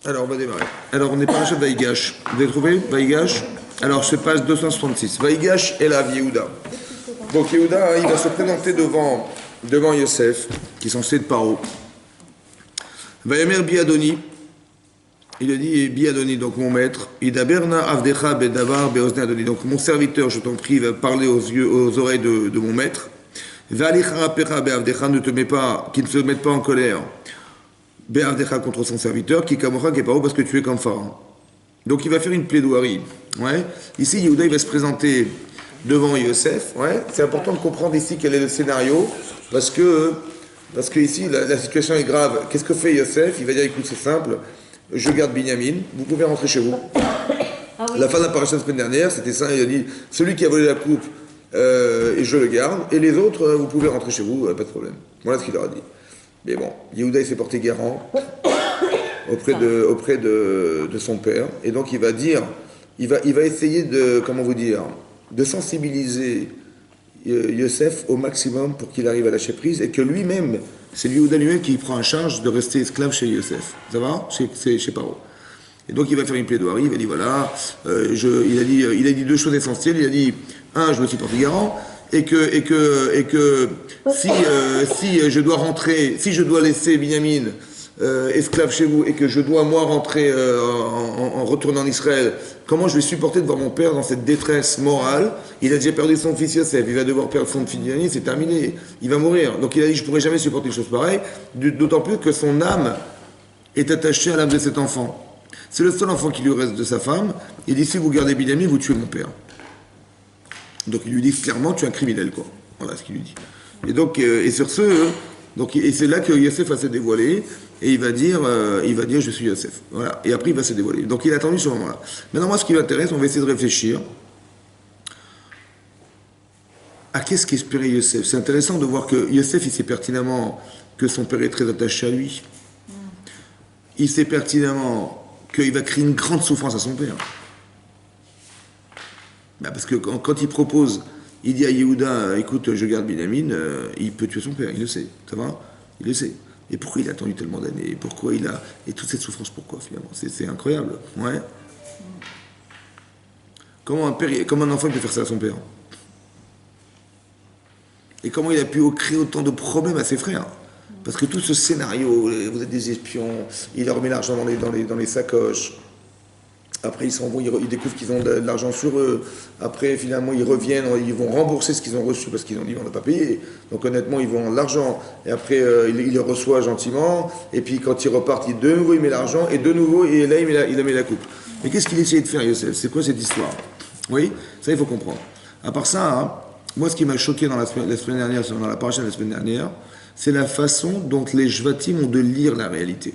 Alors, on va démarrer. Alors, on est parachat Vaïgash. Vous avez trouvé Vaïgash? Alors, je passe 266. Vaïgash et la Yehuda. Donc, Yehuda, il va se présenter devant Yosef, qui est censé être paro. Vaïmer Biadoni. Il a dit Biadoni, donc mon maître. Idaberna Avdecha Bedavar Beozne Adoni. Donc, mon serviteur, je t'en prie, va parler aux oreilles de mon maître. Valichara Pecha Beavdecha, ne te mets pas, qu'il ne se mette pas en colère. Be'avdecha contre son serviteur, qui kamora qui est pas haut parce que tu es comme Pharaon. Donc il va faire une plaidoirie. Ouais. Ici, Yehuda, il va se présenter devant Yosef. Ouais. C'est important de comprendre ici quel est le scénario, parce que ici, la situation est grave. Qu'est-ce que fait Yosef? Il va dire, écoute, c'est simple, je garde Binyamin, vous pouvez rentrer chez vous. Ah oui. La fin de la paracha la semaine dernière, c'était ça, il a dit, celui qui a volé la coupe, et je le garde, et les autres, vous pouvez rentrer chez vous, pas de problème. Voilà ce qu'il leur a dit. Mais bon, Yehuda il s'est porté garant auprès de son père, et donc il va dire, il va essayer de, comment vous dire, de sensibiliser Yosef au maximum pour qu'il arrive à lâcher prise, et que lui-même, c'est Yehuda lui-même qui prend en charge de rester esclave chez Yosef. Ça va? Chez Paro. Et donc il va faire une plaidoirie, il va dire voilà, il a dit deux choses essentielles, il a dit, un, je me suis porté garant, et que si je dois rentrer, si je dois laisser Binyamin esclave chez vous et que je dois moi rentrer en retournant en Israël, comment je vais supporter de voir mon père dans cette détresse morale? Il a déjà perdu son fils Yosef, il va devoir perdre son fils Binyamin, c'est terminé, il va mourir. Donc il a dit je ne pourrai jamais supporter une chose pareille, d'autant plus que son âme est attachée à l'âme de cet enfant. C'est le seul enfant qui lui reste de sa femme. Il dit si vous gardez Binyamin, vous tuez mon père. Donc il lui dit clairement tu es un criminel quoi. Voilà ce qu'il lui dit. Et donc et sur ce et c'est là que Yosef va se dévoiler et il va dire je suis Yosef. Voilà. Et après il va se dévoiler. Donc il a attendu ce moment-là. Maintenant moi ce qui m'intéresse, on va essayer de réfléchir à qu'est-ce qu'espérait Yosef. C'est intéressant de voir que Yosef il sait pertinemment que son père est très attaché à lui. Il sait pertinemment qu'il va créer une grande souffrance à son père. Parce que quand il propose, il dit à Yehuda, écoute, je garde Binyamin, il peut tuer son père, il le sait, ça va? Il le sait. Et pourquoi il a attendu tellement d'années? Pourquoi il a... Et toute cette souffrance, pourquoi finalement? C'est incroyable, ouais. Comment un enfant il peut faire ça à son père? Et comment il a pu créer autant de problèmes à ses frères? Parce que tout ce scénario, vous êtes des espions, il leur met l'argent dans les sacoches. Après, ils s'en vont, ils découvrent qu'ils ont de l'argent sur eux. Après, finalement, ils reviennent, ils vont rembourser ce qu'ils ont reçu parce qu'ils ont dit on n'a pas payé. Donc, honnêtement, ils vont l'argent. Et après, il le reçoit gentiment. Et puis, quand ils repartent, de nouveau, il met l'argent. Et de nouveau, et là, il met la coupe. Mais qu'est-ce qu'il essayait de faire, Yosef? C'est quoi cette histoire? Oui, ça, il faut comprendre. À part ça, hein, moi, ce qui m'a choqué dans la semaine dernière, dans la paracha de la semaine dernière, c'est la façon dont les Shvatim ont de lire la réalité.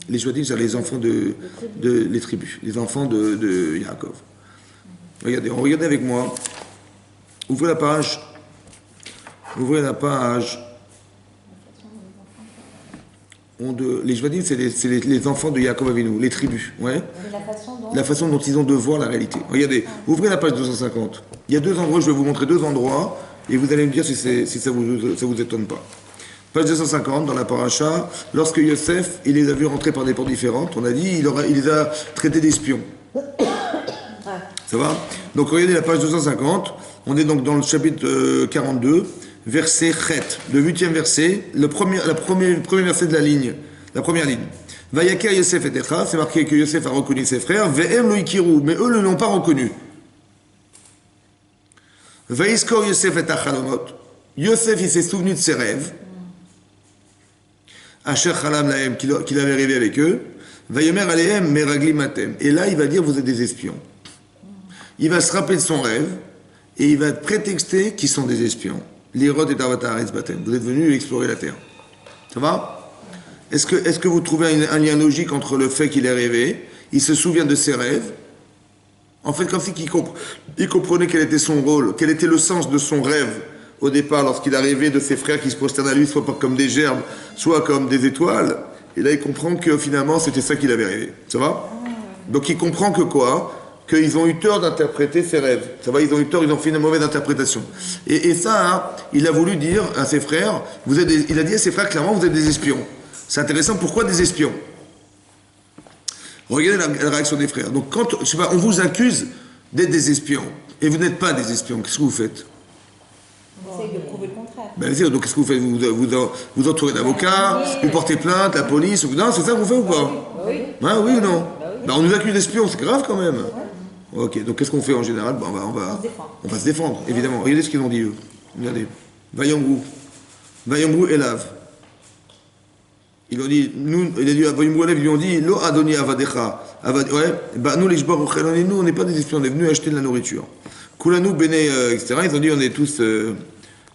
Les Shvatim, c'est les enfants les tribus, les enfants de Yaakov. Regardez avec moi. Ouvrez la page. Les Shvatim, c'est les enfants de Yaakov Avinu, les tribus. Ouais. La façon dont ils ont de voir la réalité. Regardez, ouvrez la page 250. Il y a deux endroits, je vais vous montrer deux endroits, et vous allez me dire si ça vous étonne pas. Page 250, dans la paracha, lorsque Yosef, il les a vus rentrer par des portes différentes, on a dit, il les a traités d'espions. Ça va? Donc regardez la page 250, on est donc dans le chapitre 42, verset Chet, le 8e verset, le premier verset de la première ligne. Vayaker Yosef et Echa, c'est marqué que Yosef a reconnu ses frères, Ve'em lo ikiru, mais eux ne l'ont pas reconnu. Vayiskor Yosef et Achalomot, Yosef il s'est souvenu de ses rêves, Asher Chalam Lahem, qu'il avait rêvé avec eux, Vayomer Alehem Meragli Matem. Et là, il va dire, vous êtes des espions. Il va se rappeler de son rêve, et il va prétexter qu'ils sont des espions. L'Irod et Avatar Batem. Vous êtes venus explorer la terre. Ça va? Est-ce que vous trouvez un lien logique entre le fait qu'il ait rêvé, il se souvient de ses rêves, en fait, comme si il comprenait quel était son rôle, quel était le sens de son rêve, au départ, lorsqu'il a rêvé de ses frères qui se prosternent à lui, soit pas comme des gerbes, soit comme des étoiles, et là il comprend que finalement c'était ça qu'il avait rêvé. Ça va? Donc il comprend que quoi? Qu'ils ont eu tort d'interpréter ses rêves. Ça va? Ils ont eu tort, ils ont fait une mauvaise interprétation. Et ça, hein, il a voulu dire à ses frères, il a dit à ses frères clairement, vous êtes des espions. C'est intéressant, pourquoi des espions? Regardez la réaction des frères. Donc quand, je sais pas, on vous accuse d'être des espions, et vous n'êtes pas des espions, qu'est-ce que vous faites? On essaye de prouver le contraire. Ben, donc qu'est-ce que vous faites? Vous entourez d'avocats, vous portez plainte, la police, non, c'est ça que vous faites ou pas? Oui. Hein, oui ou non? Ben, on nous accuse d'espions, c'est grave quand même. Ok, donc qu'est-ce qu'on fait en général? Ben, on va se défendre, évidemment. Regardez ce qu'ils ont dit eux. Regardez. Vayomrou élave. Ils ont dit, nous, ils lui ont dit, Lo Adoni Avadecha. Ouais, bah nous, les Jbar nous, on n'est pas des espions, on est venus acheter de la nourriture. Kulanu, Bene, etc. Ils ont dit, on est tous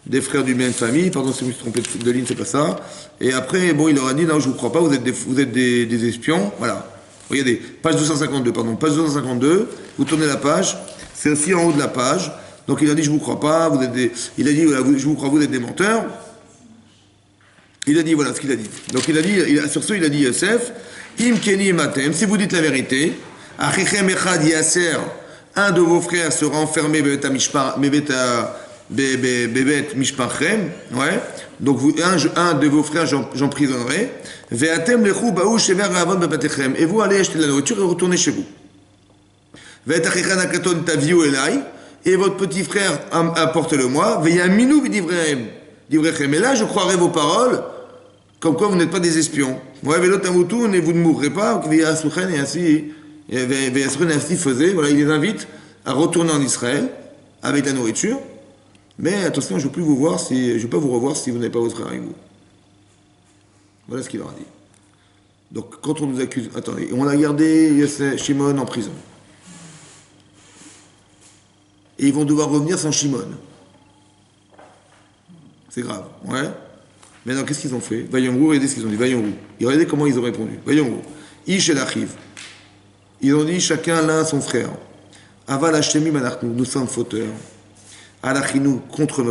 des frères d'une même famille. Pardon si je me suis trompé de ligne, c'est pas ça. Et après, bon, il leur a dit, non, je vous crois pas, vous êtes des espions. Voilà. Regardez, page 252, pardon, page 252. Vous tournez la page, c'est aussi en haut de la page. Donc il a dit, je vous crois pas, vous êtes des. Il a dit, voilà, je vous crois, vous êtes des menteurs. Il a dit, voilà ce qu'il a dit. Donc il a dit, sur ce, il a dit Yosef, Im Keni Matem, si vous dites la vérité, Achichem Echad Yasser, un de vos frères sera enfermé Bebet Mishpachem, ouais. Donc un de vos frères j'emprisonnerai. Ve'atem lechu baou shever avon bebatechem. Et vous allez acheter de la nourriture et retourner chez vous. Ve'et achichan hakaton taviu elai. Et votre petit frère apporte-le-moi. Ve'yaminu b'divrechem. Et là, je croirai vos paroles, comme quoi vous n'êtes pas des espions. Ouais, velotamutu, et vous ne mourrez pas. Et ainsi faisait. Voilà, il les invite à retourner en Israël avec la nourriture. Mais attention, je ne veux plus vous voir je ne vais pas vous revoir si vous n'avez pas votre frère avec vous. Voilà ce qu'il leur a dit. Donc, quand on nous accuse, attendez, on a gardé Shimon en prison. Et ils vont devoir revenir sans Shimon. C'est grave, ouais. Maintenant, qu'est-ce qu'ils ont fait? Vayomrou, regardez ce qu'ils ont dit. Vayomrou. Regardez comment ils ont répondu. Vayomrou. Ish el achiv. Ils ont dit chacun l'un son frère. Aval hashemi manachnu. Nous sommes fauteurs. Alachinu contre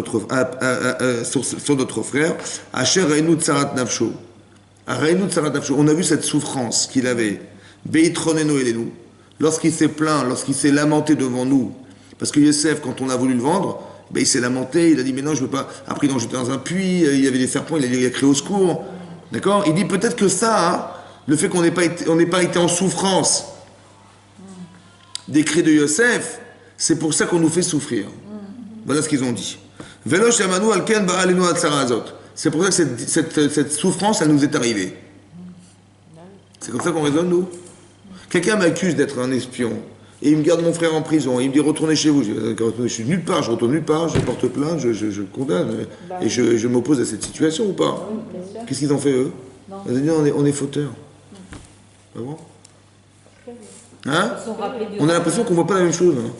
sur notre frère. Asher reinu tsarat nafsho. Reinu tsarat nafsho. On a vu cette souffrance qu'il avait. Beitronenu elenu. Lorsqu'il s'est plaint, lorsqu'il s'est lamenté devant nous. Parce que Yosef, quand on a voulu le vendre, ben, il s'est lamenté, il a dit mais non je veux pas. Après il l'a jeté dans un puits, il y avait des serpents, il a crié au secours. D'accord? Il dit peut-être que ça, hein, le fait qu'on n'ait pas été en souffrance des cris de Yosef, c'est pour ça qu'on nous fait souffrir. Voilà ce qu'ils ont dit. C'est pour ça que cette souffrance, elle nous est arrivée. C'est comme ça qu'on raisonne, nous. Quelqu'un m'accuse d'être un espion. Et il me garde mon frère en prison. Et il me dit retournez chez vous. Je suis nulle part, je retourne nulle part, je porte plainte, je condamne. Et je m'oppose à cette situation ou pas? Qu'est-ce qu'ils ont fait eux? Ils ont dit on est fauteurs. Ah bon? Hein? On a l'impression qu'on ne voit pas la même chose. Hein?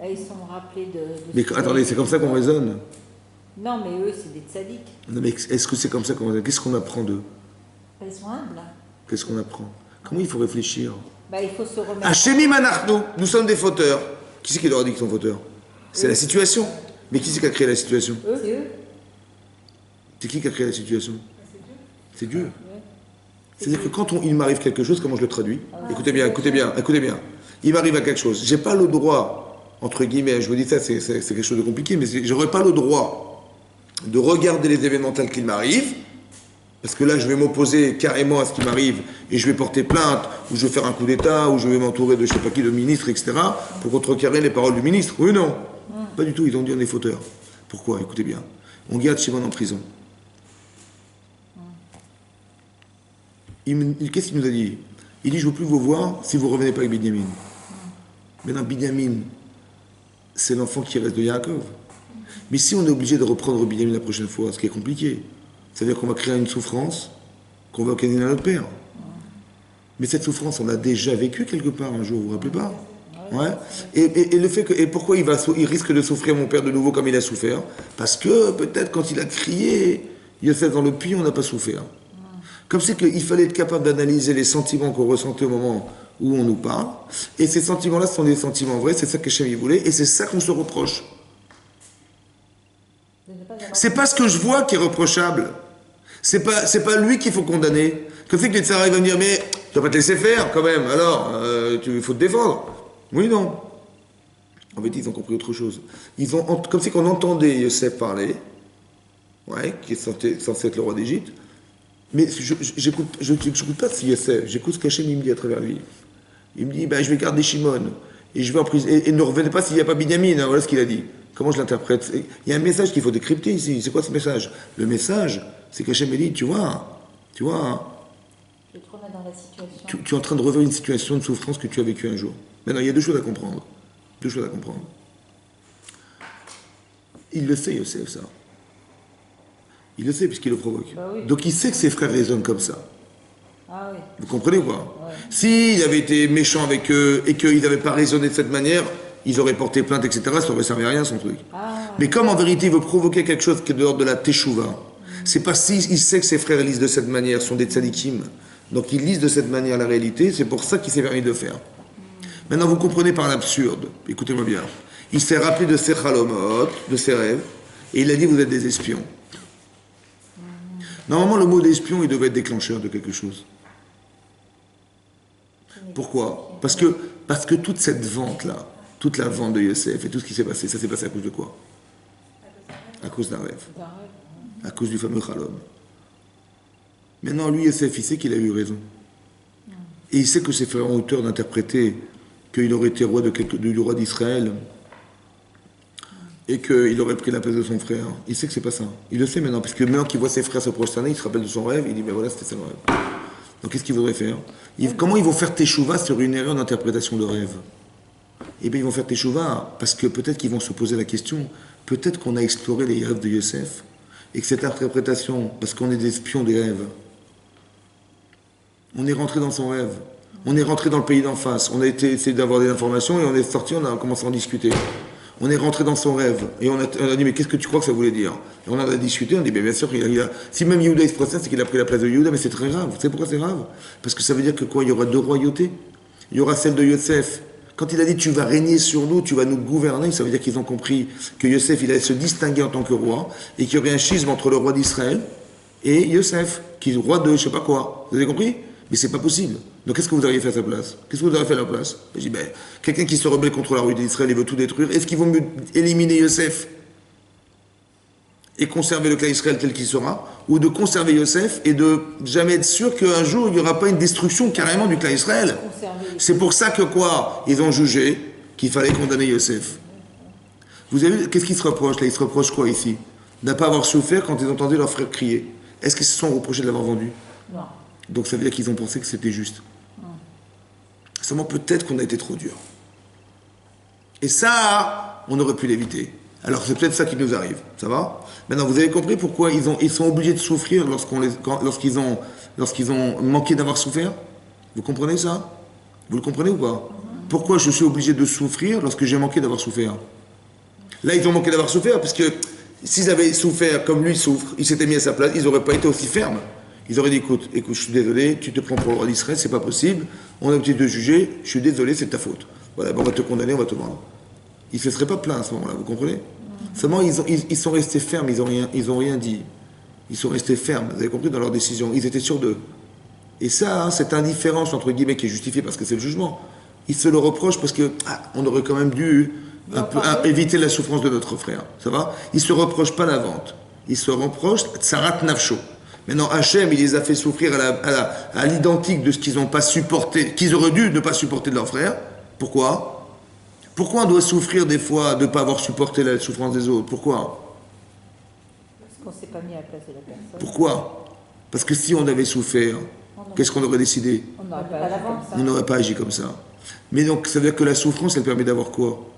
Ils sont rappelés de mais attendez, c'est comme ça qu'on raisonne. Non, mais eux, c'est des tzadiks. Non, mais est-ce que c'est comme ça qu'on raisonne? Qu'est-ce qu'on apprend d'eux? Ils sont humbles. Qu'est-ce qu'on apprend? Comment il faut réfléchir? Il faut se remettre. Hachemi manachnu, nous sommes des fauteurs. Qui c'est qui leur a dit qu'ils sont fauteurs? C'est la situation. Mais qui c'est qui a créé la situation? C'est eux. C'est qui a créé la situation? C'est Dieu. C'est-à-dire que quand il m'arrive quelque chose, comment je le traduis? Écoutez bien. Il m'arrive à quelque chose. J'ai pas le droit, entre guillemets, je vous dis ça, c'est quelque chose de compliqué, mais j'aurais pas le droit de regarder les événements tels qu'ils m'arrivent. Parce que là, je vais m'opposer carrément à ce qui m'arrive et je vais porter plainte, ou je vais faire un coup d'État, ou je vais m'entourer de je sais pas qui, de ministres, etc., pour contrecarrer les paroles du ministre. Oui, non. Pas du tout, ils ont dit on est fauteurs. Pourquoi? Écoutez bien. On garde Shimon en prison. Qu'est-ce qu'il nous a dit? Il dit je ne veux plus vous voir si vous ne revenez pas avec Binyamin. Maintenant, Binyamin, c'est l'enfant qui reste de Yaakov. Mais si on est obligé de reprendre Binyamin la prochaine fois, ce qui est compliqué, c'est-à-dire qu'on va créer une souffrance qu'on va occasionner à notre père. Mais cette souffrance, on l'a déjà vécue quelque part un jour, vous vous rappelez pas? Ouais. Et le fait que, et pourquoi il risque de souffrir mon père de nouveau comme il a souffert? Parce que peut-être quand il a crié, Yosef dans le puits, on n'a pas souffert. Comme c'est qu'il fallait être capable d'analyser les sentiments qu'on ressentait au moment où on nous parle. Et ces sentiments-là sont des sentiments vrais, c'est ça que Hachem voulait, et c'est ça qu'on se reproche. C'est pas ce que je vois qui est reprochable. C'est pas lui qu'il faut condamner. Comme c'est que les tsars vont me dire, mais tu vas pas te laisser faire quand même, alors il faut te défendre. Oui, non. En fait, ils ont compris autre chose. Comme c'est qu'on entendait Yosef parler, ouais, qui est censé être le roi d'Égypte, Mais j'écoute pas ce Yosef, j'écoute ce qu'Hachem il me dit à travers lui. Il me dit, ben, je vais garder Shimon, et je vais en prison, et ne revenez pas s'il n'y a pas Binyamin, hein, voilà ce qu'il a dit. Comment je l'interprète? Il y a un message qu'il faut décrypter ici, c'est quoi ce message? Le message, c'est qu'Hachem me dit, tu vois, hein, Je te remets dans la situation. tu es en train de revivre une situation de souffrance que tu as vécue un jour. Maintenant, il y a deux choses à comprendre. Deux choses à comprendre. Il le sait, Yosef, ça. Il le sait puisqu'il le provoque. Bah oui. Donc il sait que ses frères raisonnent comme ça. Ah oui. Vous comprenez ou pas? Ouais. S'il avait été méchant avec eux et qu'ils n'avaient pas raisonné de cette manière, ils auraient porté plainte, etc. Ça n'aurait servi à rien, son truc. Ah, Mais comme en vérité, il veut provoquer quelque chose qui est de l'ordre de la teshuva, c'est pas si il sait que ses frères lisent de cette manière, sont des tzadikim. Donc ils lisent de cette manière la réalité, c'est pour ça qu'il s'est permis de le faire. Maintenant, vous comprenez par l'absurde. Écoutez-moi bien. Il s'est rappelé de ses chalomot, de ses rêves, et il a dit, vous êtes des espions. Normalement, le mot d'espion, il devait être déclencheur de quelque chose. Pourquoi? Parce que toute cette vente-là, toute la vente de Yosef et tout ce qui s'est passé, ça s'est passé à cause de quoi? À cause d'un rêve. d'un rêve. À cause du fameux Chalom. Maintenant, lui, Yosef, il sait qu'il a eu raison. Et il sait que ses frères ont hauteur d'interpréter qu'il aurait été roi du roi d'Israël et qu'il aurait pris la place de son frère. Il sait que c'est pas ça. Il le sait maintenant, parce que maintenant qu'il voit ses frères se prosterner, il se rappelle de son rêve, il dit, ben voilà, c'était ça le rêve. Donc qu'est-ce qu'il voudrait faire? Comment ils vont faire teshuva sur une erreur d'interprétation de rêve? Eh bien, ils vont faire teshuva parce que peut-être qu'ils vont se poser la question, peut-être qu'on a exploré les rêves de Yosef, et que cette interprétation, parce qu'on est des espions des rêves, on est rentré dans son rêve, on est rentré dans le pays d'en face, on a essayé d'avoir des informations et on est sorti, on a commencé à en discuter. On est rentré dans son rêve et on a dit mais qu'est-ce que tu crois que ça voulait dire? Et on en a discuté, on a dit bien sûr, si même Yehuda il se procède, c'est qu'il a pris la place de Yehuda, mais c'est très grave. Vous savez pourquoi c'est grave? Parce que ça veut dire que quoi? Il y aura deux royautés. Il y aura celle de Yosef. Quand il a dit tu vas régner sur nous, tu vas nous gouverner, ça veut dire qu'ils ont compris que Yosef il allait se distinguer en tant que roi et qu'il y aurait un schisme entre le roi d'Israël et Yosef, qui est roi de je sais pas quoi. Vous avez compris? Mais c'est pas possible. Donc qu'est-ce que vous auriez fait à sa place? Qu'est-ce que vous auriez fait à la place? Je dis, ben, quelqu'un qui se rebelle contre la rue d'Israël et veut tout détruire, est-ce qu'il vaut mieux éliminer Yosef et conserver le clan Israël tel qu'il sera, ou de conserver Yosef et de jamais être sûr qu'un jour il n'y aura pas une destruction carrément du clan Israël? C'est pour ça que quoi? Ils ont jugé qu'il fallait condamner Yosef. Vous avez vu, qu'est-ce qu'ils se reprochent là? Ils se reprochent quoi ici? De ne pas avoir souffert quand ils ont entendu leur frère crier. Est-ce qu'ils se sont reprochés de l'avoir vendu? Non. Donc ça veut dire qu'ils ont pensé que c'était juste. Seulement peut-être qu'on a été trop dur. Et ça, on aurait pu l'éviter. Alors c'est peut-être ça qui nous arrive. Ça va? Maintenant, vous avez compris pourquoi ils sont obligés de souffrir lorsqu'ils ont manqué d'avoir souffert? Vous comprenez ça? Vous le comprenez ou pas? Pourquoi je suis obligé de souffrir lorsque j'ai manqué d'avoir souffert? Là, ils ont manqué d'avoir souffert parce que s'ils avaient souffert comme lui souffre, ils s'étaient mis à sa place, ils n'auraient pas été aussi fermes. Ils auraient dit, écoute, je suis désolé, tu te prends pour le roi d'Israël, c'est pas possible, on a obligé de te juger, je suis désolé, c'est de ta faute. Voilà, on va te condamner, on va te vendre. Ils ne se seraient pas plaints à ce moment-là, vous comprenez? Seulement, ils sont restés fermes, ils ont rien dit. Ils sont restés fermes, vous avez compris, dans leur décision. Ils étaient sûrs d'eux. Et ça, cette indifférence, entre guillemets, qui est justifiée parce que c'est le jugement, ils se le reprochent parce que, on aurait quand même dû éviter la souffrance de notre frère. Ça va? Ils ne se reprochent pas la vente. Ils se reprochent Tsarat Nafsho. Maintenant, Hachem, il les a fait souffrir à l'identique de ce qu'ils n'ont pas supporté, qu'ils auraient dû ne pas supporter de leur frère. Pourquoi? Pourquoi on doit souffrir des fois de ne pas avoir supporté la souffrance des autres? Pourquoi? Parce qu'on ne s'est pas mis à la place de la personne. Pourquoi? Parce que si on avait souffert, qu'est-ce qu'on aurait décidé? On n'aurait pas l'avance. On n'aurait pas agi comme ça. Mais donc, ça veut dire que la souffrance, elle permet d'avoir quoi?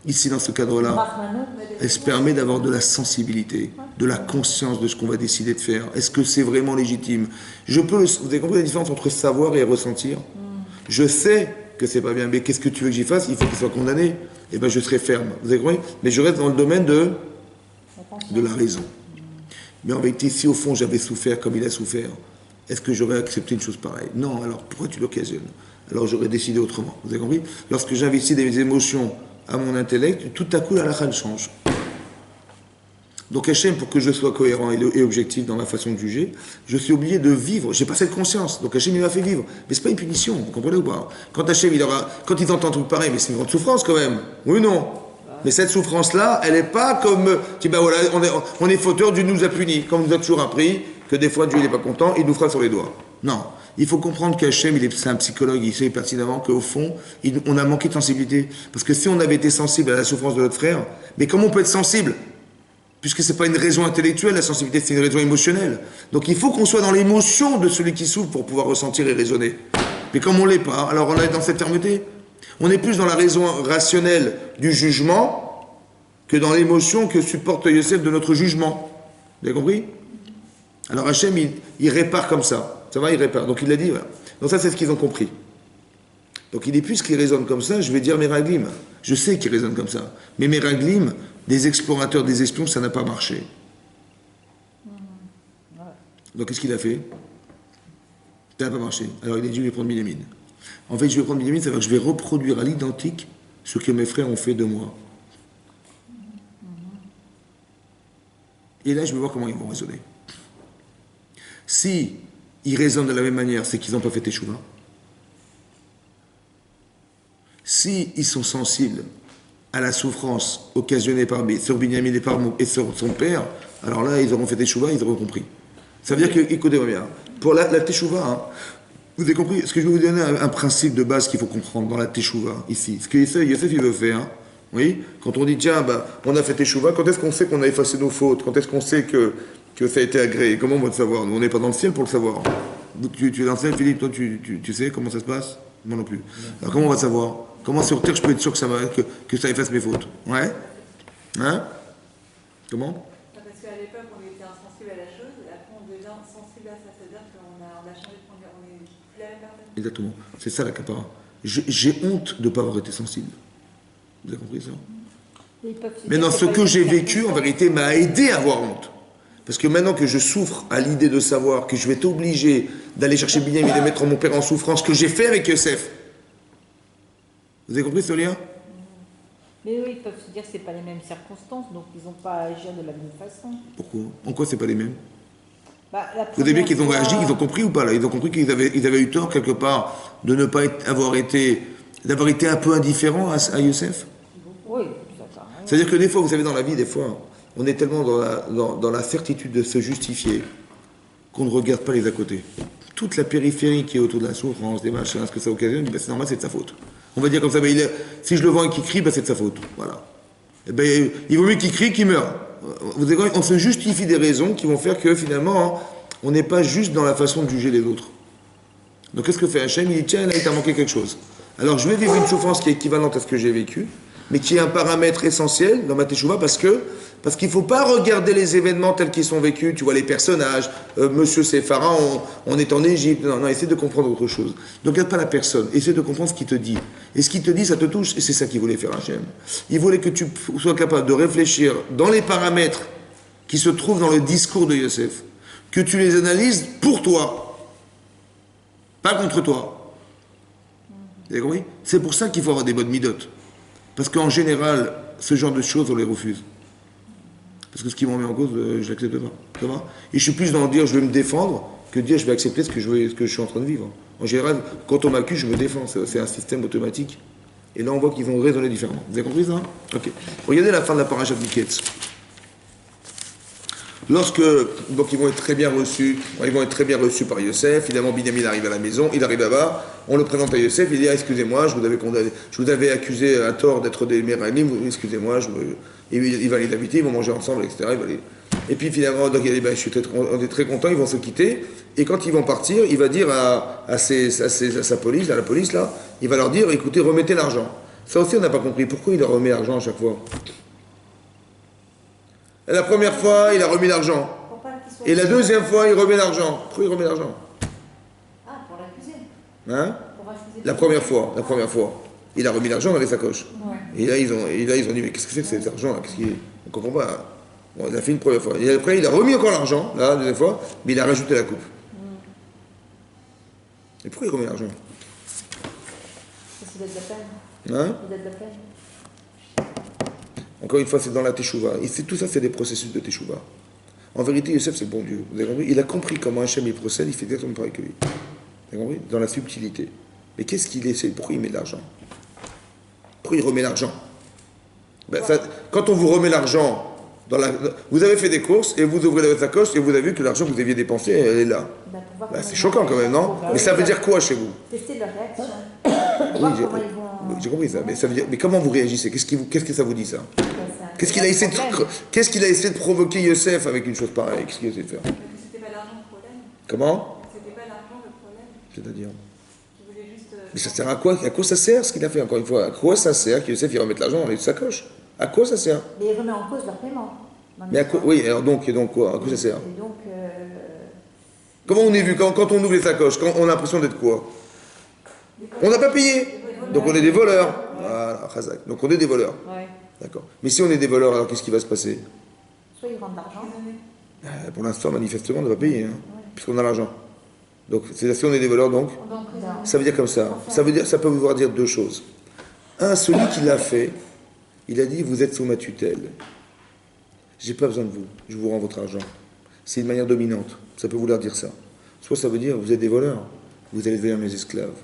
Ici, dans ce cadre-là, elle se permet d'avoir de la sensibilité, de la conscience de ce qu'on va décider de faire. Est-ce que c'est vraiment légitime? Vous avez compris la différence entre savoir et ressentir? Je sais que c'est pas bien, mais qu'est-ce que tu veux que j'y fasse? Il faut qu'il soit condamné. Eh bien, je serai ferme. Vous avez compris? Mais je reste dans le domaine de la raison. Mais en vérité, si au fond j'avais souffert comme il a souffert, est-ce que j'aurais accepté une chose pareille? Non, alors pourquoi tu l'occasionnes? Alors j'aurais décidé autrement. Vous avez compris? Lorsque j'investis des émotions à mon intellect, tout à coup la halakha change. Donc Hachem, pour que je sois cohérent et objectif dans ma façon de juger, je suis obligé de vivre. J'ai pas cette conscience. Donc Hachem il m'a fait vivre. Mais c'est pas une punition, vous comprenez ou pas? Quand Hachem quand il entend un truc pareil, mais c'est une grande souffrance quand même. Oui ou non? Mais cette souffrance-là, elle n'est pas comme, tu dis, ben voilà, on est fauteur, Dieu nous a punis, comme on nous a toujours appris, que des fois Dieu n'est pas content, il nous fera sur les doigts. Non. Il faut comprendre qu'Hachem, c'est un psychologue, il sait pertinemment qu'au fond, on a manqué de sensibilité. Parce que si on avait été sensible à la souffrance de notre frère, mais comment on peut être sensible? Puisque ce n'est pas une raison intellectuelle, la sensibilité, c'est une raison émotionnelle. Donc il faut qu'on soit dans l'émotion de celui qui souffre pour pouvoir ressentir et raisonner. Mais comme on ne l'est pas, alors on est dans cette fermeté. On est plus dans la raison rationnelle du jugement que dans l'émotion que supporte Yosef de notre jugement. Vous avez compris? Alors Hachem, il répare comme ça. Ça va, il répare. Donc il l'a dit, voilà. Donc ça, c'est ce qu'ils ont compris. Donc il dit, puisqu'ils raisonnent comme ça, je vais dire mes raglim. Je sais qu'ils raisonnent comme ça. Mais mes raglim, des explorateurs, des espions, ça n'a pas marché. Donc qu'est-ce qu'il a fait? Ça n'a pas marché. Alors il a dit, je vais prendre Binyamin. En fait, je vais prendre Binyamin, ça veut dire que je vais reproduire à l'identique ce que mes frères ont fait de moi. Et là, je vais voir comment ils vont raisonner. Si ils raisonnent de la même manière, c'est qu'ils n'ont pas fait Teshuvah. Si ils sont sensibles à la souffrance occasionnée par Binyamin et sur son père, alors là, ils auront fait Teshuvah, ils auront compris. Ça veut dire que, écoutez-moi bien, pour la Teshuvah, hein, vous avez compris, ce que je vais vous donner un principe de base qu'il faut comprendre dans la Teshuvah, ici. Ce que Yosef il veut faire, hein, oui, quand on dit, tiens, on a fait Teshuvah, quand est-ce qu'on sait qu'on a effacé nos fautes? Quand est-ce qu'on sait que ça a été agréé? Comment on va le savoir? Nous, on n'est pas dans le ciel pour le savoir. Tu es dans le ciel, Philippe, toi, tu sais comment ça se passe? Moi non plus. Alors comment on va savoir? Comment sur Terre je peux être sûr que ça efface mes fautes? Ouais? Hein? Comment? Parce qu'à l'époque, on était insensible à la chose, et après, on devient sensible à ça. C'est-à-dire qu'on a changé de point de vue. On est plus la même personne. Exactement. C'est ça la capara. J'ai honte de ne pas avoir été sensible. Vous avez compris ça? Maintenant, ce que j'ai vécu, en vérité, m'a aidé à avoir honte. Parce que maintenant que je souffre à l'idée de savoir que je vais être obligé d'aller chercher Binyamin et de mettre mon père en souffrance, ce que j'ai fait avec Yosef. Vous avez compris ce lien? Mais oui, ils peuvent se dire que ce n'est pas les mêmes circonstances, donc ils n'ont pas à agir de la même façon. Pourquoi? En quoi c'est pas les mêmes? Vous avez bien qu'ils ont réagi, ils ont compris ou pas là? Ils ont compris qu'ils avaient eu tort quelque part de ne pas d'avoir été un peu indifférent à Yosef? Oui, ça. C'est-à-dire que des fois, vous savez, dans la vie, des fois, on est tellement dans la certitude de se justifier qu'on ne regarde pas les à côté. Toute la périphérie qui est autour de la souffrance, des machins, ce que ça occasionne, c'est normal, c'est de sa faute. On va dire comme ça, si je le vois et qu'il crie, c'est de sa faute. Voilà. Il vaut mieux qu'il crie qu'il meure. Vous avez compris, on se justifie des raisons qui vont faire que finalement, on n'est pas juste dans la façon de juger les autres. Donc qu'est-ce que fait Hachem? Il dit, tiens, là, il t'a manqué quelque chose. Alors je vais vivre une souffrance qui est équivalente à ce que j'ai vécu, mais qui est un paramètre essentiel dans ma teshuva parce qu'il ne faut pas regarder les événements tels qu'ils sont vécus, tu vois, les personnages, monsieur c'est Pharaon, on est en Égypte, non, essaie de comprendre autre chose. Ne regarde pas la personne, essaie de comprendre ce qu'il te dit. Et ce qu'il te dit, ça te touche, et c'est ça qu'il voulait faire Hachem. Il voulait que tu sois capable de réfléchir dans les paramètres qui se trouvent dans le discours de Yosef, que tu les analyses pour toi, pas contre toi. Vous avez compris? C'est pour ça qu'il faut avoir des bonnes midotes. Parce qu'en général, ce genre de choses, on les refuse. Parce que ce qui m'en met en cause, je ne l'accepte pas. Ça va? Et je suis plus dans le dire je vais me défendre que de dire je vais accepter ce que je suis en train de vivre. En général, quand on m'accuse, je me défends. C'est un système automatique. Et là, on voit qu'ils vont raisonner différemment. Vous avez compris ça? Ok. Regardez la fin de la paracha de Miketz. Donc ils vont être très bien reçus, par Yosef. Évidemment, Binyamin arrive à la maison, il arrive là-bas, on le présente à Yosef, il dit excusez-moi, je vous avais accusé à tort d'être des Méranim, excusez-moi, il va les inviter, ils vont manger ensemble, etc. Et puis finalement, donc, il dit, on est très contents, ils vont se quitter, et quand ils vont partir, il va dire à sa police, à la police là, il va leur dire écoutez, remettez l'argent. Ça aussi on n'a pas compris, pourquoi il leur remet l'argent à chaque fois? La première fois, il a remis l'argent. Et la deuxième fois, il remet l'argent. Pourquoi il remet l'argent? Ah, pour l'accuser. Hein? Pour accuser. La première fois. Il a remis l'argent dans les sacoches. Ouais. Et là, ils ont dit, mais qu'est-ce que c'est que cet argent-là? On ne comprend pas. Bon, il a fait une première fois. Et après, il a remis encore l'argent, là, la deuxième fois, mais il a rajouté la coupe. Et pourquoi il remet l'argent? Parce qu'il a de la peine. Hein? Il a de la peine. Encore une fois, c'est dans la teshuva. Et tout ça, c'est des processus de teshuva. En vérité, Yosef, c'est le bon Dieu. Vous avez compris? Il a compris comment Hachem il procède, il fait exactement pareil que lui. Vous avez compris? Dans la subtilité. Mais qu'est-ce qu'il essaie? Pourquoi il met de l'argent? Pourquoi il remet l'argent? Quand on vous remet l'argent, Vous avez fait des courses et vous ouvrez votre sacoche et vous avez vu que l'argent que vous aviez dépensé, elle est là. Bah, pour voir Bah, comment c'est ils choquant vont quand même, non? réagir. Mais ça veut dire quoi chez vous? Tester leur réaction. Pour voir comment ils vont. J'ai compris ça, mais ça veut dire. Mais comment vous réagissez? Qu'est-ce que ça vous dit ça? Bah, c'est un Qu'est-ce qu'il a essayé problème. qu'est-ce qu'il a essayé de provoquer Yosef avec une chose pareille? Qu'est-ce qu'il a essayé de faire? Parce que c'était pas l'argent le problème. Comment? C'était pas l'argent le problème. C'est-à-dire. Il voulait juste. Mais ça sert à quoi? À quoi ça sert ce qu'il a fait encore une fois? À quoi ça sert que Yosef il remette l'argent dans les sacoches? À quoi ça sert? Mais il remet en cause leur paiement. dans Mais à quoi? l'histoire. Oui, alors donc quoi? À quoi ça sert? Et donc, Comment on est vu quand on ouvre les sacoches? Quand on a l'impression d'être quoi? On n'a pas payé. Donc on est des voleurs. Voilà, Chazak. Donc on est des voleurs. ouais. D'accord. Mais si on est des voleurs, alors qu'est-ce qui va se passer? Soit ils rendent l'argent. Pour l'instant, manifestement, on ne va pas payer, hein, puisqu'on a l'argent. Donc, si on est des voleurs, donc, Donc, ça veut dire comme ça. Ça peut vouloir dire deux choses. Un, celui qui l'a fait, il a dit, vous êtes sous ma tutelle. J'ai pas besoin de vous, je vous rends votre argent. C'est une manière dominante. Ça peut vouloir dire ça. Soit ça veut dire, vous êtes des voleurs, vous allez devenir mes esclaves.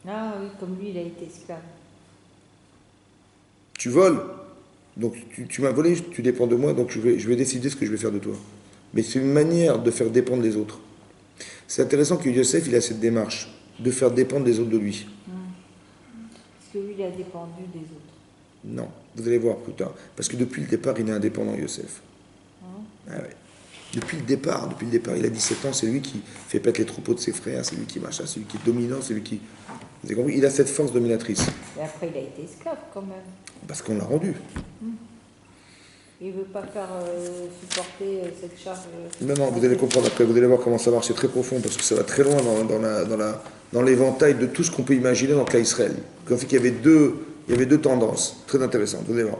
Ah oui, comme lui, il a été esclave. Tu voles, donc tu m'as volé, tu dépends de moi, donc je vais décider ce que je vais faire de toi. Mais c'est une manière de faire dépendre les autres. C'est intéressant que Yosef, il a cette démarche de faire dépendre les autres de lui. Parce que lui, il a dépendu des autres. Non, vous allez voir plus tard. Parce que depuis le départ, il est indépendant, Yosef. Ah ouais. Depuis le départ, il a 17 ans, c'est lui qui fait pète les troupeaux de ses frères, c'est lui qui machin, c'est lui qui est dominant, c'est lui qui... Vous avez compris? Il a cette force dominatrice. Et après, il a été esclave quand même. Parce qu'on l'a rendu. Il ne veut pas faire supporter cette charge. Non, vous allez comprendre après, vous allez voir comment ça marche, c'est très profond, parce que ça va très loin dans l'éventail de tout ce qu'on peut imaginer dans le cas Israël. En fait, il y avait deux tendances très intéressantes, vous allez voir.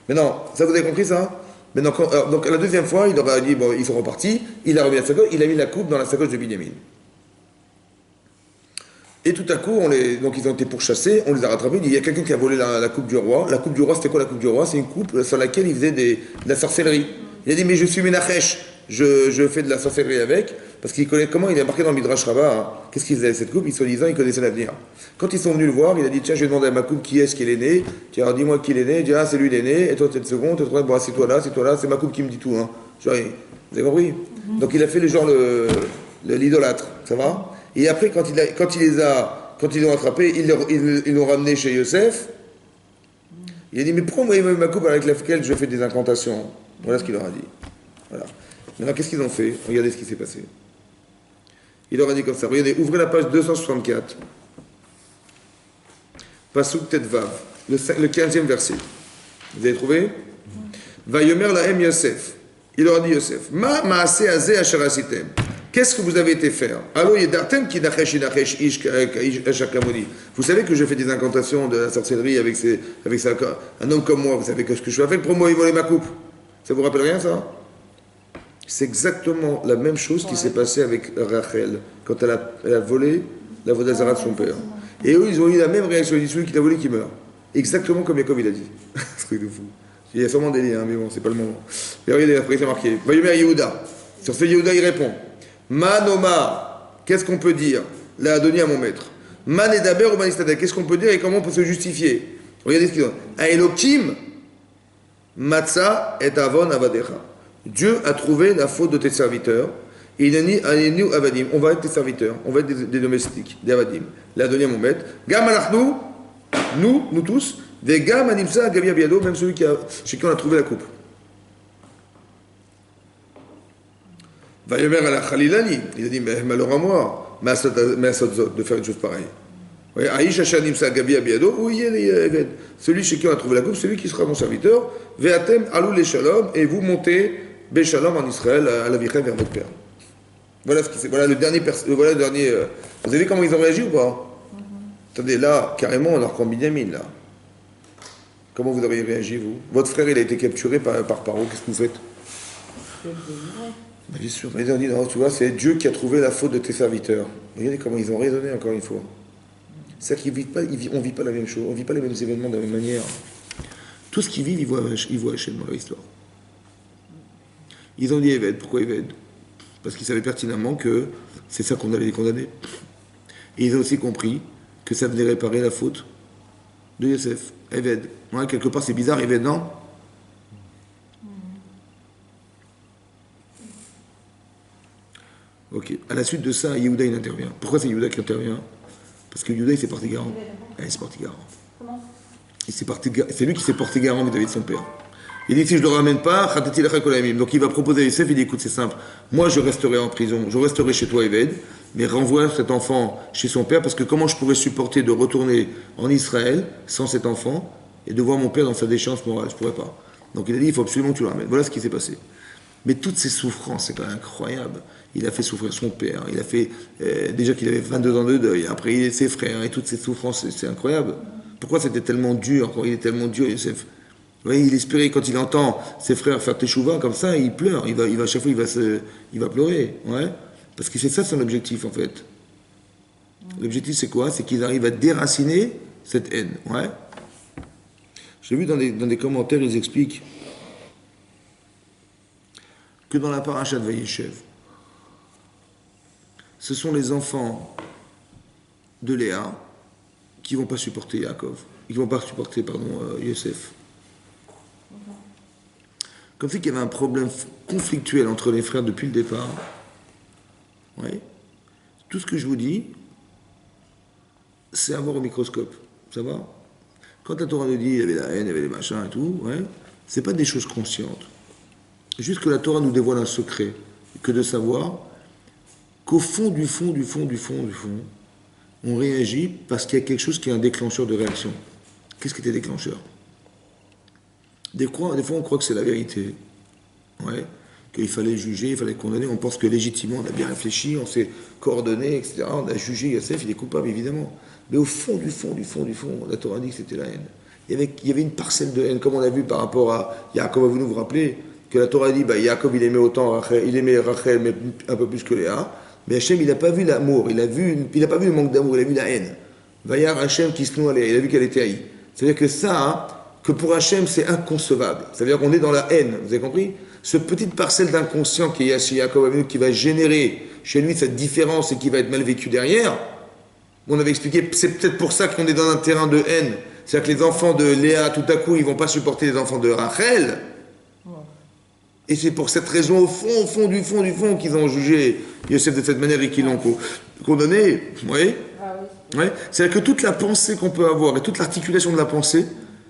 Maintenant, ça vous avez compris ça? Maintenant, donc la deuxième fois, il leur a dit, bon, ils sont repartis, il a remis la sacoche, il a mis la coupe dans la sacoche de Binyamin. Et tout à coup, donc ils ont été pourchassés, on les a rattrapés, il dit, il y a quelqu'un qui a volé la coupe du roi. La coupe du roi, c'était quoi la coupe du roi? C'est une coupe sur laquelle il faisait de la sorcellerie. Il a dit, mais je suis Menachesh, je fais de la sorcellerie avec, parce qu'il connaît comment, il est marqué dans le Midrash Rabbah, hein. Qu'est-ce qu'il faisait avec cette coupe? Il soi-disant, il connaissait l'avenir. Quand ils sont venus le voir, il a dit, tiens, je vais demander à ma coupe qui est-ce qu'il est né. Tiens, alors dis-moi qui il est né. Il dit, ah, c'est lui l'aîné, et toi, t'es le second, t'es le troisième, bon, c'est toi là, c'est ma coupe qui me dit tout, hein. Genre, vous avez compris? Donc il a fait le genre l'idolâtre, ça va? Et après, quand ils l'ont attrapé, ils l'ont ramené chez Yosef. Il a dit, mais pourquoi moi, ma coupe avec laquelle je fais des incantations? Voilà ce qu'il leur a dit. Voilà. Maintenant, qu'est-ce qu'ils ont fait? Regardez ce qui s'est passé. Il leur a dit comme ça. Regardez, ouvrez la page 264. Pasuk Tetvav, le 15e verset. Vous avez trouvé? Vayomer lahem Yosef. Il leur a dit Yosef, Ma maaseh azeh asher asitem. Qu'est-ce que vous avez été faire? Allo yedartem ki nachesh inachesh ish ashakamoni. Vous savez que je fais des incantations de la sorcellerie avec un homme comme moi. Vous savez que ce que je fais avec pour moi, il volait ma coupe. Ça vous rappelle rien, ça? C'est exactement la même chose qui s'est passée avec Rachel, quand elle a volé la Vodazara de son père. Et eux, ils ont eu la même réaction. Ils disent, celui qui l'a volé, qui meurt. Exactement comme Jacob il a dit. C'est truc de fou. Il y a sûrement des liens, mais bon, c'est pas le moment. Et regardez, après, c'est marqué. Vayomer Yehuda. Sur ce, Yehuda, il répond. Manoma, qu'est-ce qu'on peut dire? L'a donné à mon maître. Man edaber ou manistadek, qu'est-ce qu'on peut dire et comment on peut se justifier? Regardez ce qu'il dit. Aelokim, matza et avon avadecha. Dieu a trouvé la faute de tes serviteurs. Inani anenu avadim. On va être tes serviteurs, on va être des domestiques, des avadim. L'a donné à mon maître. Gam alachnu, nous tous, des gam animsa gavia biado, même celui chez qui on a trouvé la coupe. Vayomer à la Khalilani, il a dit, mais malheur à moi, mais de faire une chose pareille. Aïch Hashanim Sagabi Abiado, où il est celui chez qui on a trouvé la coupe, celui qui sera mon serviteur, Veatem Alou les Shalom, et vous montez Béchalom en Israël, à la Vichem vers votre père. Voilà ce qui c'est. Voilà le dernier. Vous avez vu comment ils ont réagi ou pas? Attendez, là, carrément, on leur prend Binyamin, là. Comment vous auriez réagi, vous? Votre frère, il a été capturé par Paro, qu'est-ce que vous faites? Bien sûr, mais ils ont dit, non, tu vois, c'est Dieu qui a trouvé la faute de tes serviteurs. Regardez comment ils ont raisonné encore une fois. C'est-à-dire qu'on ne vit pas la même chose, on ne vit pas les mêmes événements de la même manière. Tout ce qu'ils vivent, ils voient Hachem dans leur histoire. Ils ont dit Eved, pourquoi Eved? Parce qu'ils savaient pertinemment que c'est ça qu'on allait les condamner. Et ils ont aussi compris que ça venait réparer la faute de Yosef, Eved. Ouais, quelque part c'est bizarre, Eved, non? Ok. À la suite de ça, Yehuda, il intervient. Pourquoi c'est Yehuda qui intervient? Parce que Yehuda, il s'est porté garant. Il s'est porté garant. Comment? C'est lui qui s'est porté garant vis-à-vis de son père. Il dit, si je ne le ramène pas, Khatati Lecha Kolamim. Donc il va proposer à Youssef, il dit, écoute, c'est simple. Moi, je resterai en prison, je resterai chez toi, Eved, mais renvoie cet enfant chez son père, parce que comment je pourrais supporter de retourner en Israël sans cet enfant et de voir mon père dans sa déchéance morale? Je ne pourrais pas. Donc il a dit, il faut absolument que tu le ramènes. Voilà ce qui s'est passé. Mais toutes ces souffrances, c'est quand même incroyable. Il a fait souffrir son père, il a fait, déjà qu'il avait 22 ans de deuil, après ses frères, et toutes ces souffrances, c'est incroyable. Pourquoi c'était tellement dur, quand il est tellement dur, Youssef? Vous voyez, il espérait, quand il entend ses frères faire teshuva comme ça, il pleure, il va chaque fois, il va pleurer, ouais. Parce que c'est ça son objectif, en fait. L'objectif, c'est quoi? C'est qu'ils arrivent à déraciner cette haine, ouais. J'ai vu dans des commentaires, ils expliquent que dans la paracha de Vayeshev, ce sont les enfants de Léa qui ne vont pas supporter Yaakov, qui ne vont pas supporter, Yosef. Comme si il y avait un problème conflictuel entre les frères depuis le départ. Ouais. Tout ce que je vous dis, c'est à voir au microscope. Ça va? Quand la Torah nous dit il y avait la haine, il y avait les machins et tout, ouais, c'est pas des choses conscientes. Juste que la Torah nous dévoile un secret, que de savoir qu'au fond du fond, on réagit parce qu'il y a quelque chose qui est un déclencheur de réaction. Qu'est-ce qui était déclencheur? Des fois, on croit que c'est la vérité, ouais, qu'il fallait juger, il fallait condamner, on pense que légitimement, on a bien réfléchi, on s'est coordonné, etc. On a jugé Yosef, il est coupable, évidemment. Mais au fond du fond, la Torah dit que c'était la haine. Il y avait une parcelle de haine, comme on a vu par rapport à Yaakov, vous vous rappelez que la Torah dit, Yaakov, il aimait autant Rachel, il aimait Rachel, mais un peu plus que Léa. Mais Hachem, il n'a pas vu l'amour, il n'a pas vu le manque d'amour, il a vu la haine. Vayar Hachem qui se noie, il a vu qu'elle était haïe. C'est-à-dire que ça, que pour Hachem, c'est inconcevable. C'est-à-dire qu'on est dans la haine, vous avez compris? Ce petite parcelle d'inconscient qu'il y a chez Yaakov Avinu, qui va générer chez lui cette différence et qui va être mal vécue derrière, on avait expliqué, c'est peut-être pour ça qu'on est dans un terrain de haine. C'est-à-dire que les enfants de Léa, tout à coup, ils ne vont pas supporter les enfants de Rachel. Et c'est pour cette raison, au fond du fond, qu'ils ont jugé Yosef de cette manière et qu'ils l'ont condamné. Oui. Ouais. C'est-à-dire que toute la pensée qu'on peut avoir et toute l'articulation de la pensée,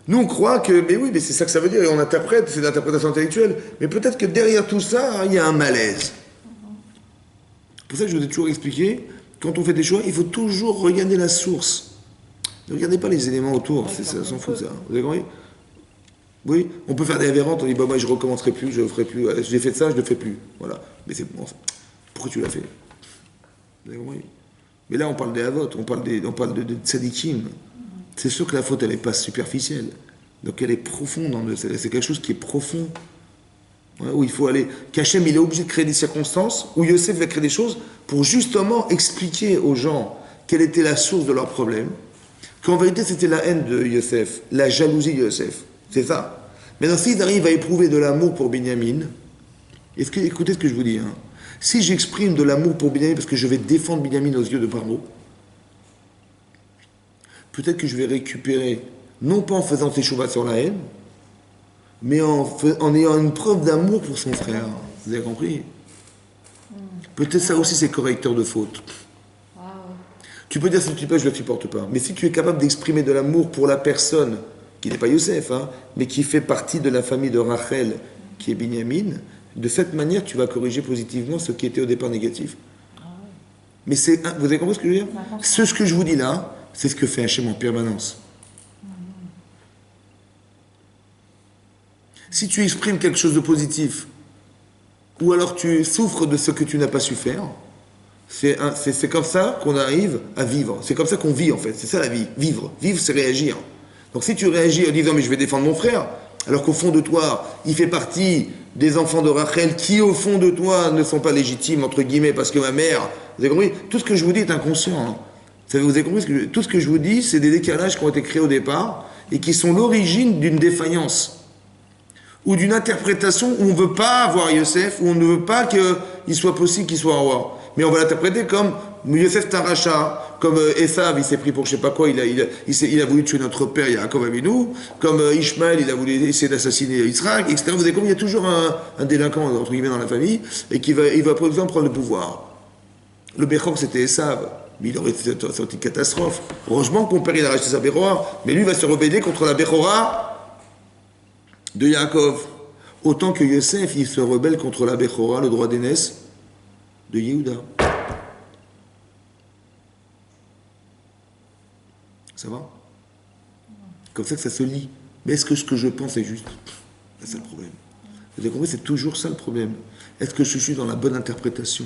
nous on croit que, mais c'est ça que ça veut dire, et on interprète, c'est l'interprétation intellectuelle, mais peut-être que derrière tout ça, il y a un malaise. C'est pour ça que je vous ai toujours expliqué, quand on fait des choix, il faut toujours regarder la source. Ne regardez pas les éléments autour, ça s'en fout ça. Vous avez compris? Oui, on peut faire des avérantes, on dit, moi je recommencerai plus, je ne ferai plus, j'ai fait ça, je ne le fais plus. Voilà. Mais c'est bon, pourquoi tu l'as fait? Vous avez compris? Mais là on parle des avot, on parle de tzadikim. C'est sûr que la faute elle n'est pas superficielle. Donc elle est profonde, c'est quelque chose qui est profond. Ouais, où il faut aller. Qu'Hachem il est obligé de créer des circonstances, où Yosef va créer des choses pour justement expliquer aux gens quelle était la source de leurs problèmes. Qu'en vérité c'était la haine de Yosef, la jalousie de Yosef. C'est ça. Maintenant, s'ils arrivent à éprouver de l'amour pour Binyamin, écoutez ce que je vous dis. Hein. Si j'exprime de l'amour pour Binyamin parce que je vais défendre Binyamin aux yeux de Paro, peut-être que je vais récupérer, non pas en faisant teshuva sur la haine, mais en ayant une preuve d'amour pour son frère. Vous avez compris? Peut-être ça aussi c'est correcteur de faute. Tu peux dire si tu peux, je ne le supporte pas. Mais si tu es capable d'exprimer de l'amour pour la personne qui n'est pas Yosef, hein, mais qui fait partie de la famille de Rachel, qui est Binyamin, de cette manière, tu vas corriger positivement ce qui était au départ négatif. Mais vous avez compris ce que je veux dire? Ce que je vous dis là, c'est ce que fait Hachem en permanence. Si tu exprimes quelque chose de positif, ou alors tu souffres de ce que tu n'as pas su faire, c'est comme ça qu'on arrive à vivre. C'est comme ça qu'on vit en fait. C'est ça la vie. Vivre, c'est réagir. Donc si tu réagis en disant mais je vais défendre mon frère, alors qu'au fond de toi, il fait partie des enfants de Rachel qui au fond de toi ne sont pas légitimes, entre guillemets, parce que ma mère, vous avez compris? Tout ce que je vous dis est inconscient. Hein. Vous avez compris tout ce que je vous dis, c'est des décalages qui ont été créés au départ et qui sont l'origine d'une défaillance ou d'une interprétation où on ne veut pas avoir Yosef, où on ne veut pas qu'il soit possible qu'il soit roi. Mais on va l'interpréter comme Yosef est un rachat, comme Esav, il s'est pris pour je sais pas quoi, il a voulu tuer notre père Yaakov Avinu, comme Ishmaël, il a voulu essayer d'assassiner Yitzhak, etc. Vous avez compris, il y a toujours un délinquant, entre guillemets, dans la famille, et il va par exemple prendre le pouvoir. Le Bechor, c'était Esav. Mais il aurait été sorti une catastrophe. Heureusement que mon père, il a racheté sa Bechora. Mais lui, va se rebeller contre la Bechora de Yaakov. Autant que Yosef, il se rebelle contre la Bechora, le droit d'aînesse, de Yehuda. Ça va? Comme ça que ça se lit. Mais est-ce que ce que je pense est juste? C'est ça le problème. Vous avez compris, c'est toujours ça le problème. Est-ce que je suis dans la bonne interprétation?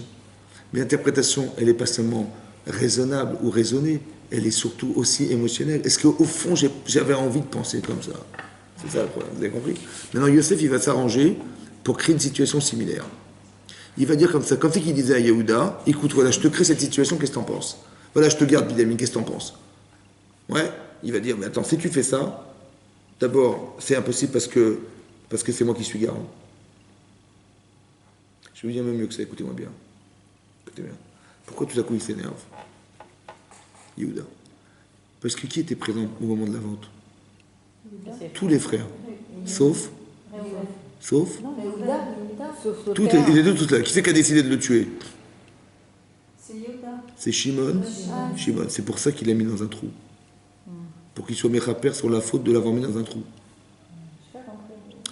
Mais l'interprétation, elle n'est pas seulement raisonnable ou raisonnée, elle est surtout aussi émotionnelle. Est-ce qu'au fond, j'avais envie de penser comme ça? C'est ça le problème, vous avez compris? Maintenant, Yosef, il va s'arranger pour créer une situation similaire. Il va dire comme ça, comme c'est qu'il disait à Yehuda, écoute, voilà, je te crée cette situation, qu'est-ce que t'en penses? Voilà, je te garde, Binyamin, qu'est-ce que t'en penses? Ouais, il va dire, mais attends, si tu fais ça, d'abord, c'est impossible parce que c'est moi qui suis garant. Je vais vous dire même mieux que ça, écoutez-moi bien. Écoutez bien. Pourquoi tout à coup il s'énerve? Yehuda. Parce que qui était présent au moment de la vente? Tous les frères. Sauf les deux, toutes là. Qui c'est qui a décidé de le tuer? C'est Yehuda. C'est Shimon. Shimon. C'est pour ça qu'il l'a mis dans un trou. Pour qu'il soit méchaper sur la faute de l'avoir mis dans un trou.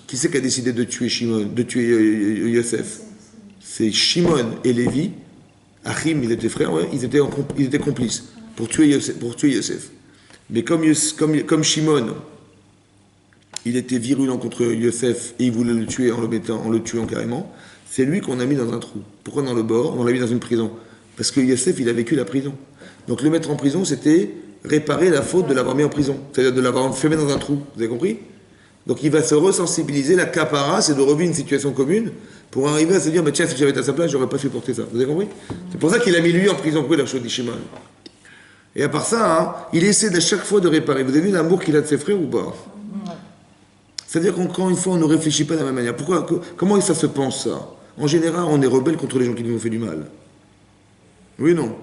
Qui c'est qui a décidé de tuer Shimon, de tuer Yosef? C'est Shimon et Lévi. Achim, ils étaient frères, ouais, ils étaient complices pour tuer Yosef. Mais comme Shimon, il était virulent contre Yosef et il voulait le tuer en le tuant carrément, c'est lui qu'on a mis dans un trou. Pourquoi dans le bord? On l'a mis dans une prison. Parce que Yosef, il a vécu la prison. Donc le mettre en prison, c'était réparer la faute de l'avoir mis en prison. C'est-à-dire de l'avoir enfermé dans un trou. Vous avez compris? Donc il va se resensibiliser. La capara, c'est de revivre une situation commune pour arriver à se dire, bah, tiens, si j'avais été à sa place, j'aurais pas supporté ça. Vous avez compris? C'est pour ça qu'il a mis lui en prison. Pourquoi il a choisi Shimon? Et à part ça, hein, il essaie à chaque fois de réparer. Vous avez vu l'amour qu'il a de ses frères ou pas? C'est-à-dire qu'encore une fois, on ne réfléchit pas de la même manière. Comment ça se pense, ça? En général, on est rebelle contre les gens qui nous ont fait du mal. Oui ou non?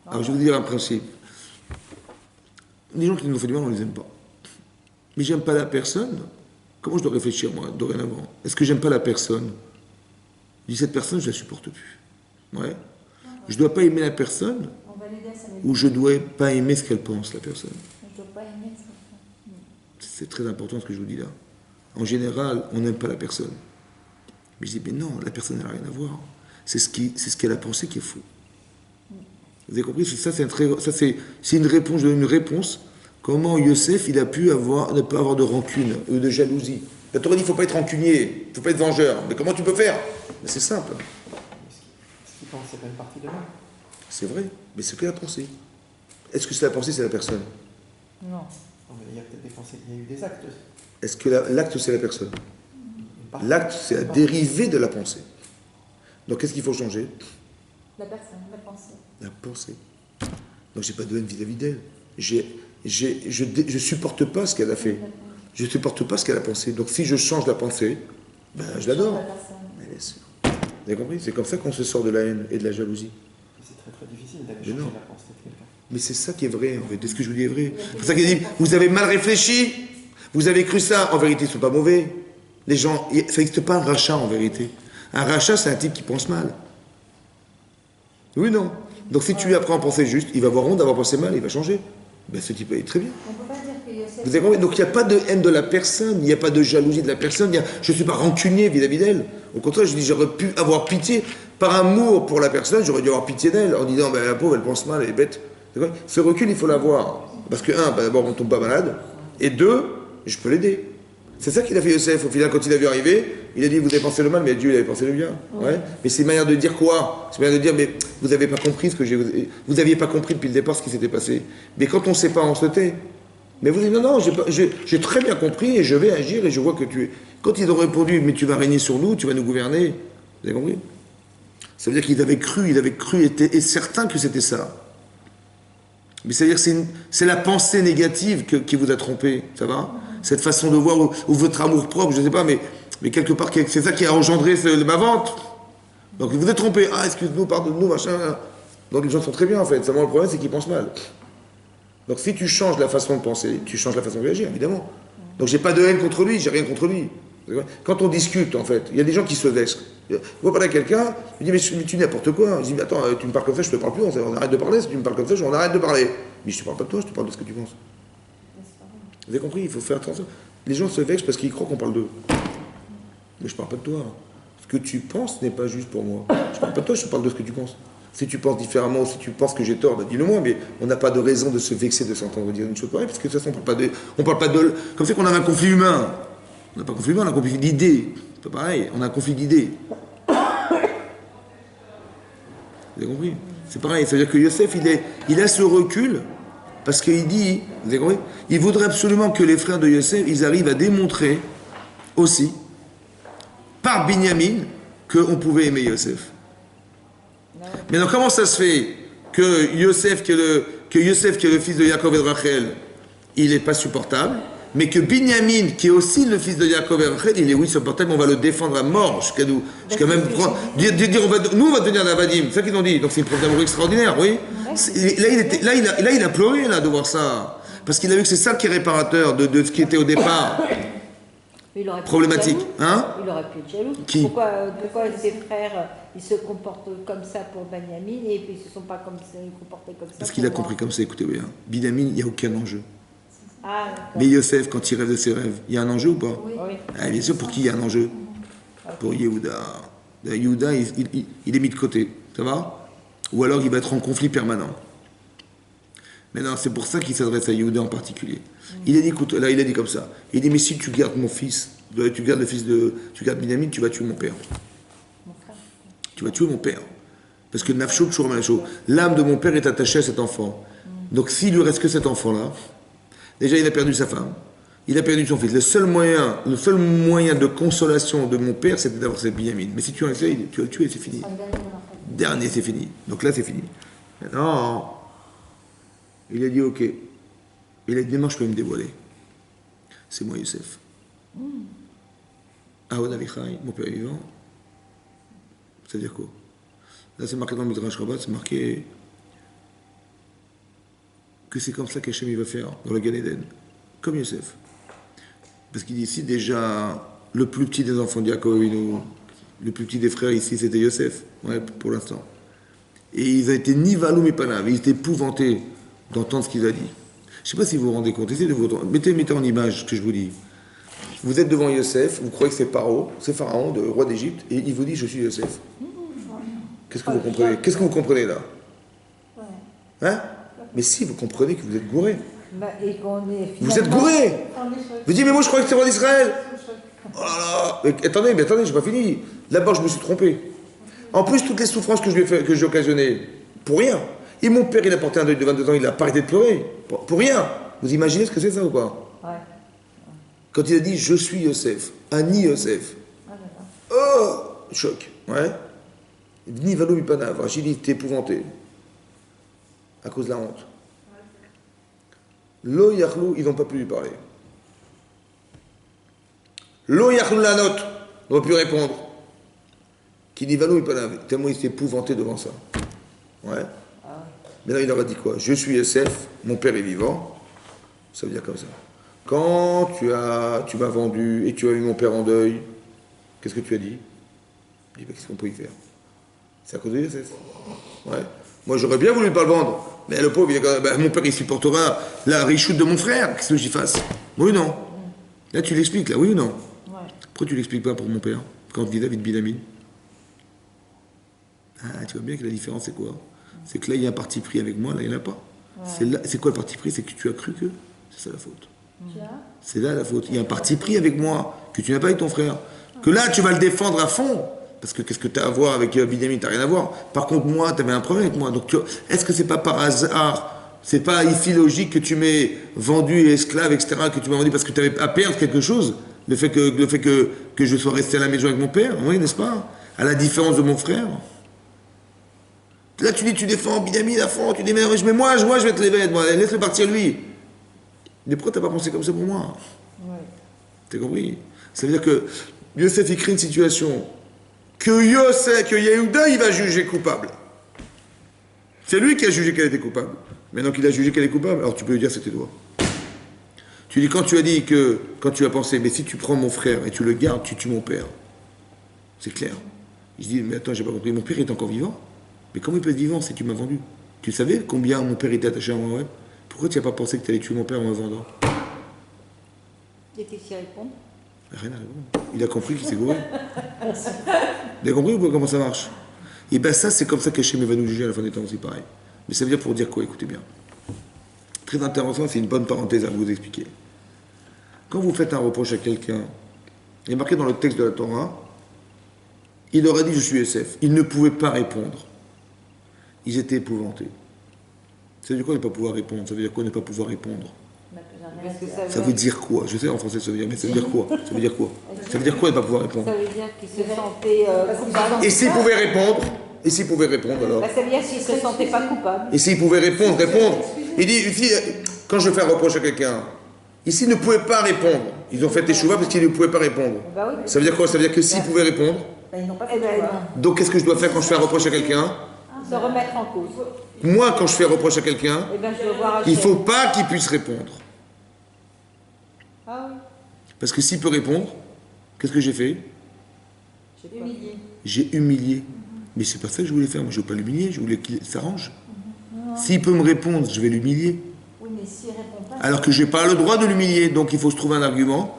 Alors, je vais vous dire un principe. Les gens qui nous ont fait du mal, on ne les aime pas. Mais j'aime pas la personne. Comment je dois réfléchir, moi, dorénavant? Est-ce que j'aime pas la personne? Je dis, cette personne, je la supporte plus. Ouais. Je dois pas aimer la personne, ou je dois pas aimer ce qu'elle pense, la personne. Je dois pas aimer ce qu'elle pense. C'est très important ce que je vous dis là. En général, on n'aime pas la personne. Mais je dis, mais non, la personne n'a rien à voir. C'est ce qu'elle a pensé qui est faux. Vous avez compris? Ça, c'est une réponse, je donne une réponse. Comment Yosef, il a pu ne pas avoir de rancune ou de jalousie? La Torah dit, il ne faut pas être rancunier, il ne faut pas être vengeur. Mais comment tu peux faire? C'est simple. Ce qu'il pense, c'est pas une partie de moi. C'est vrai, mais c'est ce qu'elle a pensé. Est-ce que c'est la pensée, c'est la personne? Non. Non, mais il y a peut-être des pensées, il y a eu des actes. Est-ce que l'acte, c'est la personne? Une partie. L'acte, c'est la dérivée de la pensée. Donc, qu'est-ce qu'il faut changer? La personne, la pensée. La pensée. Donc, j'ai pas de haine vis-à-vis d'elle. Je supporte pas ce qu'elle a fait. Je supporte pas ce qu'elle a pensé. Donc, si je change la pensée, ben, je l'adore. La personne. Mais bien sûr. Vous avez compris? C'est comme ça qu'on se sort de la haine et de la jalousie. C'est très très difficile d'aller Mais changer non. la pensée de quelqu'un. Mais c'est ça qui est vrai, en fait. Est-ce que je vous dis est vrai? C'est pour ça qu'il dit, vous avez mal réfléchi, vous avez cru ça. En vérité, ils ne sont pas mauvais. Les gens, ça n'existe pas un rachat, en vérité. Un rachat, c'est un type qui pense mal. Oui, non. Donc si tu lui apprends à penser juste, il va avoir honte d'avoir pensé mal, il va changer. Ben, ce type est très bien. On ne peut pas dire que Yosef. Vous avez compris? Donc il n'y a pas de haine de la personne, il n'y a pas de jalousie de la personne, je ne suis pas rancunier vis-à-vis d'elle. Au contraire, je dis, j'aurais pu avoir pitié. Par amour pour la personne, j'aurais dû avoir pitié d'elle en disant, ben, la pauvre, elle pense mal, elle est bête. Ce recul, il faut l'avoir. Parce que, un, ben, d'abord, on ne tombe pas malade. Et deux, je peux l'aider. C'est ça qu'il a fait Yosef. Au final, quand il a vu arriver, il a dit, vous avez pensé le mal, mais Dieu, il avait pensé le bien. Ouais. Mais c'est une manière de dire quoi? C'est une manière de dire, mais vous n'avez pas compris vous n'aviez pas compris depuis le départ ce qui s'était passé. Mais quand on ne sait pas, on se tait. Mais vous dites, non, j'ai très bien compris et je vais agir et je vois que tu es. Quand ils ont répondu, mais tu vas régner sur nous, tu vas nous gouverner. Vous avez compris? Ça veut dire qu'il avait cru, est certain que c'était ça. Mais ça veut dire que c'est la pensée négative qui vous a trompé, ça va? Cette façon de voir, ou votre amour propre, je ne sais pas, mais quelque part, c'est ça qui a engendré ma vente. Donc vous êtes trompé, ah, excuse-nous, pardonne-nous, machin. Donc les gens sont très bien en fait, seulement le problème c'est qu'ils pensent mal. Donc si tu changes la façon de penser, tu changes la façon de réagir, évidemment. Donc j'ai pas de haine contre lui, j'ai rien contre lui. Quand on discute, en fait, il y a des gens qui se vexent. Je vais parler à quelqu'un, il me dit, mais tu dis n'importe quoi. Je dis, mais attends, tu me parles comme ça, je te parle plus, on arrête de parler. Si tu me parles comme ça, on arrête de parler. Mais je te parle pas de toi, je te parle de ce que tu penses. Vous avez compris, il faut faire attention. Les gens se vexent parce qu'ils croient qu'on parle d'eux. Mais je parle pas de toi. Ce que tu penses n'est pas juste pour moi. Je parle pas de toi, je te parle de ce que tu penses. Si tu penses différemment, si tu penses que j'ai tort, ben dis-le moi, mais on n'a pas de raison de se vexer de s'entendre dire une chose pareille, parce que de toute façon, on parle pas de. Comme c'est qu'on a un conflit humain. On n'a pas un conflit humain, on a un conflit d'idées. C'est pas pareil, on a un conflit d'idées. Vous avez compris? C'est pareil, ça veut dire que Yosef, il a ce recul, parce qu'il dit, vous avez compris? Il voudrait absolument que les frères de Yosef, ils arrivent à démontrer aussi, par Binyamin, qu'on pouvait aimer Yosef. Mais donc comment ça se fait que Yosef, qui est le fils de Yaakov et de Rachel, il n'est pas supportable, mais que Binyamin, qui est aussi le fils de Yaakov et de Rachel, il est oui supportable, on va le défendre à mort, jusqu'à même prendre, dire nous on va devenir l'Avadim, c'est ça qu'ils ont dit, donc c'est une preuve d'amour extraordinaire, oui. Là il a pleuré là de voir ça, parce qu'il a vu que c'est ça qui est réparateur de ce qui était au départ. Problématique, hein? Il aurait pu être jaloux. Qui? Pourquoi ses frères ils se comportent comme ça pour Benjamin et puis ils se sont pas comme ça, ils comportaient comme ça. Parce qu'il a compris comme ça, écoutez bien. Binyamin, il n'y a aucun enjeu. Ah, mais Yosef, quand il rêve de ses rêves, il y a un enjeu ou pas? Oui. Ah, bien sûr, pour qui il y a un enjeu? Pour Yehuda. Yehuda, il est mis de côté, ça va? Ou alors il va être en conflit permanent. Mais non, c'est pour ça qu'il s'adresse à Yehuda en particulier. Il a dit, écoute, là, il a dit comme ça. Il dit, mais si tu gardes mon fils, tu gardes Binyamin, tu vas tuer mon père. Tu vas tuer mon père. Parce que Nafsho, toujours Nafsho. L'âme de mon père est attachée à cet enfant. Donc s'il lui reste que cet enfant-là, déjà il a perdu sa femme, il a perdu son fils. Le seul moyen de consolation de mon père, c'était d'avoir cette Binyamin. Mais si tu en essayes, tu vas le tuer, c'est fini. Dernier, c'est fini. Donc là, c'est fini. Maintenant, il a dit, ok. Il a dit, demain, je peux me dévoiler. C'est moi, Youssef. Aouad Avichai, mon père est vivant. Ça veut dire quoi? Là, c'est marqué dans le Midrash Rabbah, c'est marqué que c'est comme ça qu'Hachem il va faire dans le Gan Eden. Comme Youssef. Parce qu'il dit ici, déjà, le plus petit des enfants de Yaakov, le plus petit des frères ici, c'était Youssef. Ouais, pour l'instant. Et ils ont été ni valou ni panav. Ils étaient épouvantés d'entendre ce qu'il a dit. Je ne sais pas si vous vous rendez compte. Essayez de vous mettez en image ce que je vous dis. Vous êtes devant Yosef, vous croyez que c'est Pharaon, le roi d'Égypte, et il vous dit, je suis Yosef. Qu'est-ce que vous comprenez? Qu'est-ce que vous comprenez là? Hein? Mais si, vous comprenez que vous êtes gouré. Vous êtes gouré. Vous dites, mais moi je croyais que c'était le roi d'Israël. Oh là là. Mais attendez, j'ai pas fini. D'abord, je me suis trompé. En plus, toutes les souffrances que j'ai occasionnées, pour rien. Et mon père, il a porté un deuil de 22 ans, il n'a pas arrêté de pleurer. Pour rien. Vous imaginez ce que c'est ça ou pas? Ouais. Quand il a dit, je suis Yosef, Ani Yosef. Oh, choc. Ouais. Ni Valo ni Panav. Rachid dit, t'es épouvanté. À cause de la honte. Lo Yachlou, ils n'ont pas pu lui parler. Lo Yachlou la note, ils n'ont pas pu répondre. Qui dit Valo ni Panav. Tellement il s'est épouvanté devant ça. Ouais. Maintenant, il leur a dit quoi? Je suis Yosef, mon père est vivant. Ça veut dire comme ça. Quand tu m'as vendu et tu as mis mon père en deuil, qu'est-ce que tu as dit? Je dis, qu'est-ce qu'on peut y faire? C'est à cause de Yosef. Ouais. Moi, j'aurais bien voulu ne pas le vendre. Mais le pauvre, mon père, il supportera la richoute de mon frère. Qu'est-ce que j'y fasse? Oui ou non? Là, tu l'expliques, là, oui ou non? Ouais. Pourquoi tu l'expliques pas pour mon père, quand tu dis David Binyamin? Ah, tu vois bien que la différence, c'est quoi? C'est que là, il y a un parti pris avec moi, là, il n'y en a pas. Ouais. C'est quoi le parti pris? C'est que tu as cru que c'est ça la faute. C'est là la faute. Il y a un parti pris avec moi, que tu n'as pas avec ton frère. Que là, tu vas le défendre à fond. Parce que qu'est-ce que tu as à voir avec Binyamin? Tu n'as rien à voir. Par contre, moi, tu avais un problème avec moi. Donc, est-ce que c'est pas par hasard? C'est pas ici logique que tu m'aies vendu et esclave, etc., que tu m'as vendu parce que tu avais à perdre quelque chose? Le fait que je sois resté à la maison avec mon père, oui, n'est-ce pas? À la différence de mon frère. Là, tu dis, tu défends Binyamin à fond, tu dis, mais moi, je vais te lever, moi, laisse-le partir lui. Mais pourquoi t'as pas pensé comme ça pour moi? Ouais. T'as compris? Ça veut dire que Yosef, il crée une situation que Yehuda, il va juger coupable. C'est lui qui a jugé qu'elle était coupable. Maintenant qu'il a jugé qu'elle est coupable, alors tu peux lui dire, c'était toi. Tu dis, quand tu as pensé, mais si tu prends mon frère et tu le gardes, tu tues mon père. C'est clair. Je dis, mais attends, j'ai pas compris, mon père est encore vivant? Mais comment il peut être vivant si tu m'as vendu? Tu savais combien mon père était attaché à moi, ouais? Pourquoi tu n'as pas pensé que tu allais tuer mon père en me vendant? Et qu'est-ce qu'il répond? Rien à répondre. Il a compris qu'il s'est gouré. Il a compris ou pas comment ça marche? Et bien ça, c'est comme ça qu'Hachem va nous juger à la fin des temps aussi, pareil. Mais ça veut dire pour dire quoi? Écoutez bien. Très intéressant, c'est une bonne parenthèse à vous expliquer. Quand vous faites un reproche à quelqu'un, il est marqué dans le texte de la Torah, il aurait dit je suis SF. Il ne pouvait pas répondre. Ils étaient épouvantés. Ça veut dire quoi ne pas pouvoir répondre? Ça veut dire quoi ne pas pouvoir répondre? Parce que Ça veut dire quoi? Je sais en français ça veut dire, mais ça veut dire quoi? Ça veut dire quoi? Ça veut dire quoi ne pas pouvoir répondre? Ça veut dire qu'il se sentait coupable. Et s'il pouvait répondre? Et s'il pouvait répondre alors? Bah, ça veut dire qu'il se sentait pas coupable. Et s'il pouvait répondre? Il dit, ici, quand je fais un reproche à quelqu'un, ici, il ne pouvait pas répondre. Ils ont fait échouva parce qu'ils ne pouvaient pas répondre. Bah oui. Ça veut dire quoi? Ça veut dire que s'ils pouvaient répondre, Ils n'ont pas Eh fait ben, de donc qu'est-ce que je dois faire quand je fais un reproche à quelqu'un? se remettre en cause. Moi, quand je fais un reproche à quelqu'un, Eh bien, je veux voir il ne Hachem. faut pas qu'il puisse répondre. Ah oui. Parce que s'il peut répondre, qu'est-ce que j'ai fait? humilier. J'ai humilié. Mais c'est pas ça que je voulais faire. Moi, je ne veux pas l'humilier, je voulais qu'il s'arrange. S'il peut me répondre, je vais l'humilier. Oui, mais s'il répond pas. Alors que je n'ai pas le droit de l'humilier. Donc il faut se trouver un argument.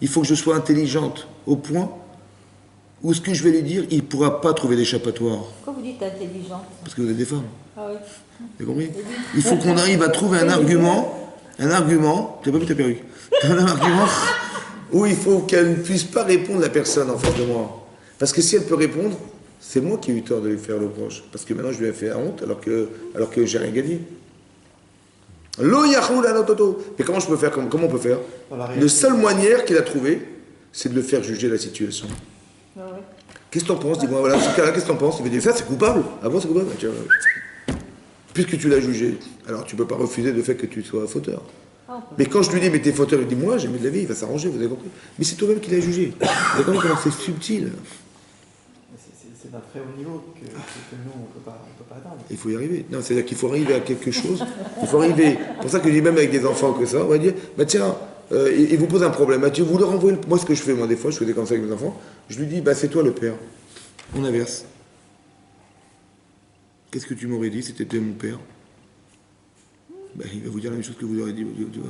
Il faut que je sois intelligente au point où ce que je vais lui dire, il ne pourra pas trouver d'échappatoire. Pourquoi vous dites intelligente? Parce que vous êtes des femmes. Ah oui. Vous avez compris? Il faut qu'on arrive à trouver un argument, tu n'as pas vu ta perruque, un argument où il faut qu'elle ne puisse pas répondre la personne en face de moi. Parce que si elle peut répondre, c'est moi qui ai eu tort de lui faire le reproche. Parce que maintenant je lui ai fait la honte alors que j'ai rien gagné. Lo yachou la nototo. Mais comment je peux faire? Comment on peut faire? Le seul moyen qu'il a trouvé, c'est de le faire juger la situation. Ah oui. Qu'est-ce que t'en penses? Dis-moi, voilà, ce cas-là, qu'est-ce que t'en penses? Il va dire, ça c'est coupable. Ah bon, c'est coupable? Tiens, puisque tu l'as jugé, alors tu peux pas refuser le fait que tu sois fauteur. Mais quand je lui dis, mais t'es fauteur, il dit, moi, j'ai mis de la vie, il va s'arranger, vous avez compris? Mais c'est toi-même qui l'as jugé. Vous avez compris comment c'est subtil? C'est d'un très haut niveau que nous, on ne peut pas atteindre. Il faut y arriver. Non, c'est-à-dire qu'il faut arriver à quelque chose. Il faut arriver. C'est pour ça que je dis même avec des enfants que ça, on va dire, bah tiens, il vous pose un problème. Bah, vous leur envoyez. Moi, ce que je fais, moi, des fois, je faisais comme ça avec mes enfants. Je lui dis, bah c'est toi le père. On inverse. Qu'est-ce que tu m'aurais dit si tu étais mon père? Bah, il va vous dire la même chose que vous aurez dit. Tu vois,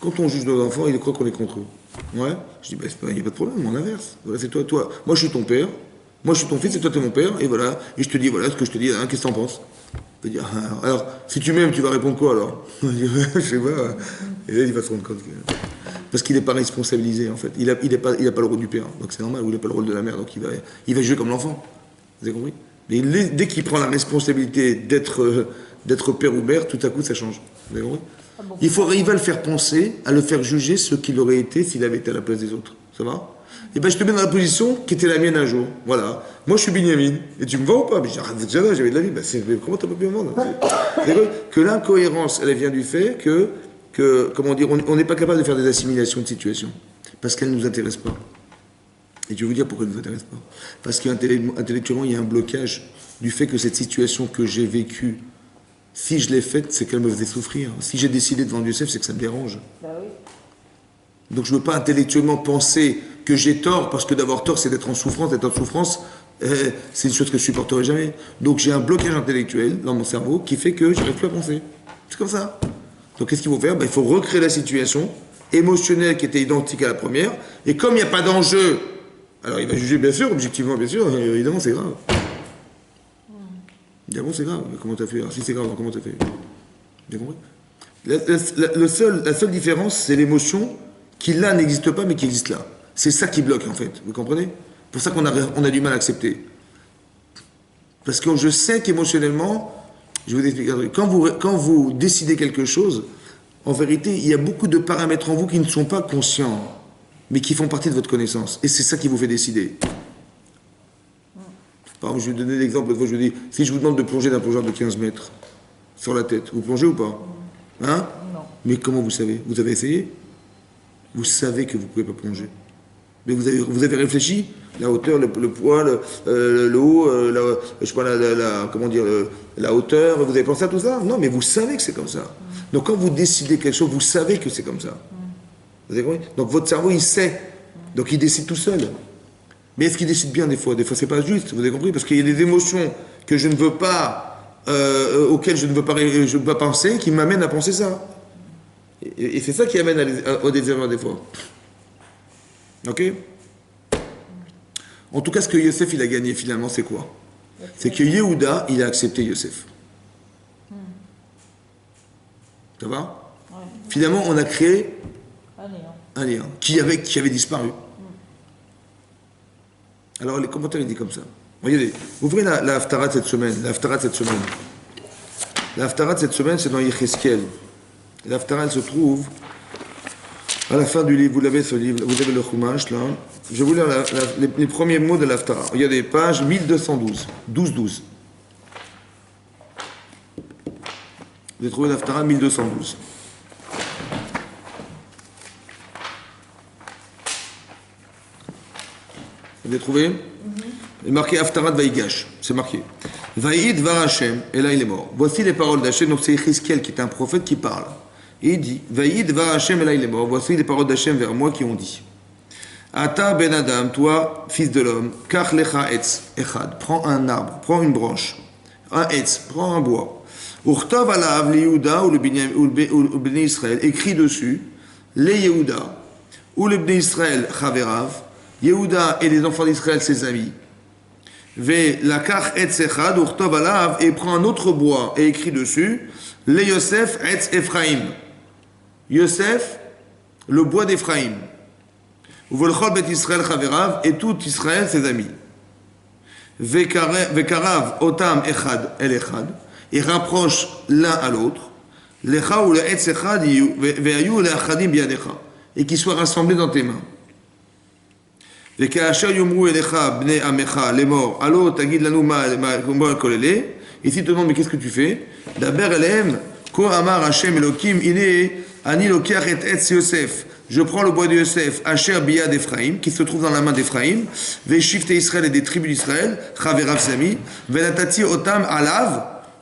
quand on juge nos enfants, il croit qu'on est contre eux. Ouais. Je dis, bah, il n'y a pas de problème, on inverse. Voilà, c'est toi. Moi, je suis ton père. Moi, je suis ton fils et toi, tu es mon père. Et voilà. Et je te dis, voilà ce que je te dis. Hein, qu'est-ce que tu en penses? Il va dire, alors, si tu m'aimes, tu vas répondre quoi alors? Je sais pas. Et là, il va se rendre compte que. Parce qu'il n'est pas responsabilisé, en fait. Il n'a pas le rôle du père. Donc c'est normal. Ou il n'a pas le rôle de la mère. Donc il va jouer comme l'enfant. Vous avez compris? Mais dès qu'il prend la responsabilité d'être père ou mère, tout à coup, ça change. Vous avez compris? Il faut arriver à le faire penser, à le faire juger ce qu'il aurait été s'il avait été à la place des autres. Ça va? Et ben je te mets dans la position qui était la mienne un jour. Voilà. Moi je suis Binyamin. Et tu me vends ou pas? Mais j'avais de la vie. Ben, comment t'as pas pu me vendre? C'est vrai que l'incohérence, elle vient du fait que comment dire, on n'est pas capable de faire des assimilations de situations. Parce qu'elles ne nous intéressent pas. Et je vais vous dire pourquoi elles ne nous intéressent pas. Parce qu'intellectuellement, il y a un blocage du fait que cette situation que j'ai vécue, si je l'ai faite, c'est qu'elle me faisait souffrir. Si j'ai décidé de vendre Youssef, c'est que ça me dérange. Bah oui. Donc je ne veux pas intellectuellement penser que j'ai tort, parce que d'avoir tort, c'est d'être en souffrance. D'être en souffrance, c'est une chose que je ne supporterai jamais. Donc j'ai un blocage intellectuel dans mon cerveau qui fait que je n'arrive plus à penser. C'est comme ça. Donc qu'est-ce qu'il faut faire? Il faut recréer la situation émotionnelle qui était identique à la première. Et comme il n'y a pas d'enjeu, alors il va juger, bien sûr, objectivement, bien sûr, évidemment, c'est grave. Évidemment, c'est grave. Mais comment t'as fait? Alors, si c'est grave, alors comment t'as fait? Vous avez compris? La seule différence, c'est l'émotion qui là n'existe pas, mais qui existe là. C'est ça qui bloque, en fait. Vous comprenez? C'est pour ça qu'on a du mal à accepter. Parce que je sais qu'émotionnellement, je vais vous expliquer un truc. Quand vous décidez quelque chose, en vérité, il y a beaucoup de paramètres en vous qui ne sont pas conscients, mais qui font partie de votre connaissance. Et c'est ça qui vous fait décider. Par exemple, je vais vous donner l'exemple. Je vous dis, si je vous demande de plonger d'un plongeur de 15 mètres sur la tête, vous plongez ou pas? Hein? Non. Mais comment vous savez? Vous avez essayé? Vous savez que vous ne pouvez pas plonger. Mais vous avez réfléchi? La hauteur, le poids, le haut, je sais pas, comment dire, la hauteur, vous avez pensé à tout ça? Non, mais vous savez que c'est comme ça. Donc quand vous décidez quelque chose, vous savez que c'est comme ça. Vous avez compris? Donc votre cerveau, il sait. Donc il décide tout seul. Mais est-ce qu'il décide bien des fois? Des fois, c'est pas juste, vous avez compris? Parce qu'il y a des émotions que je ne veux pas, auxquelles je ne veux pas penser, qui m'amènent à penser ça. Et c'est ça qui amène au désert des fois. Ok? En tout cas, ce que Yosef il a gagné finalement, c'est quoi? C'est que Yehuda, il a accepté Yosef. Ça va? Ouais. Finalement, on a créé Allez, hein. un lien qui avait disparu. Alors, les commentaires, ils disent comme ça. Regardez, ouvrez la Haftarah de cette semaine. La Haftarah de cette semaine. La Haftarah de cette semaine, c'est dans Yecheskel. La Haftarah, elle se trouve à la fin du livre. Vous l'avez, ce livre. Vous avez le Chumash, là. Je vais vous lire les premiers mots de la Haftarah. Regardez, page 1212. 12-12. Vous avez trouvé la Haftarah 1212. Vous avez trouvé? Il est marqué Haftarah de Vaïgash. C'est marqué. Vaïd var Hashem, et là il est mort. Voici les paroles d'Hachem. Donc c'est Yecheskel qui est un prophète qui parle. Et il dit Vaïd var Hashem, et là il est mort. Voici les paroles d'Hachem vers moi qui ont dit Ata ben Adam, toi, fils de l'homme, kach lecha etz echad. Prends un arbre, prends une branche. Un etz, prends un bois. Urtov alav le Yehuda ou le Bnei Israël. Écrit dessus les Yehuda ou le Bnei Israël chaverav. Yehuda et les enfants d'Israël, ses amis. Ve lakach etz echad, urtov alav, et prend un autre bois et écrit dessus le Yosef etz Ephraim. Yosef, le bois d'Ephraim. Uvolchol bet Israël chaverav, et tout Israël, ses amis. Vekarav otam echad el echad, et rapproche l'un à l'autre. Lecha ou le etz echad ve'ayu le achadim biadecha, et qu'ils soient rassemblés dans tes mains. וכאשר יאמרו אליך בני עמך לאמור, הלא תגיד לנו מה כל אלה, ici te demande mais qu'est-ce que tu fais? דבר אליהם, כה אמר השם אלוקים, הנה אני לוקח את עץ יוסף, je prends le bois de Yosef, asher biyad Ephraim, qui se trouve dans la main d'Ephraim, ושבטי ישראל et des tribus d'Israël, חבריו סמי, ונתתי אותם עליו,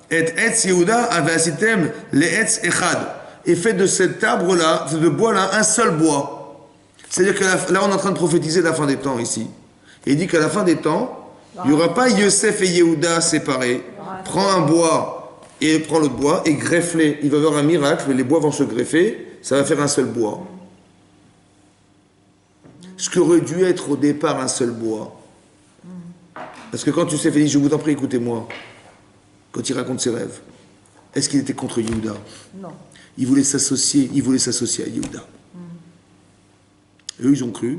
את עץ יהודה, ועשיתם לעץ אחד, et fait de cet arbre-là, de bois-là, un seul bois. C'est-à-dire que là, on est en train de prophétiser la fin des temps ici. Et il dit qu'à la fin des temps, il n'y aura pas Yosef et Yehuda séparés. Prends un bois et prends l'autre bois et greffe-les. Il va y avoir un miracle, les bois vont se greffer, ça va faire un seul bois. Ce qui aurait dû être au départ un seul bois. Parce que quand Yosef a dit, je vous en prie, écoutez-moi, quand il raconte ses rêves, est-ce qu'il était contre Yehuda? Non. Il voulait s'associer à Yehuda. Eux, ils ont cru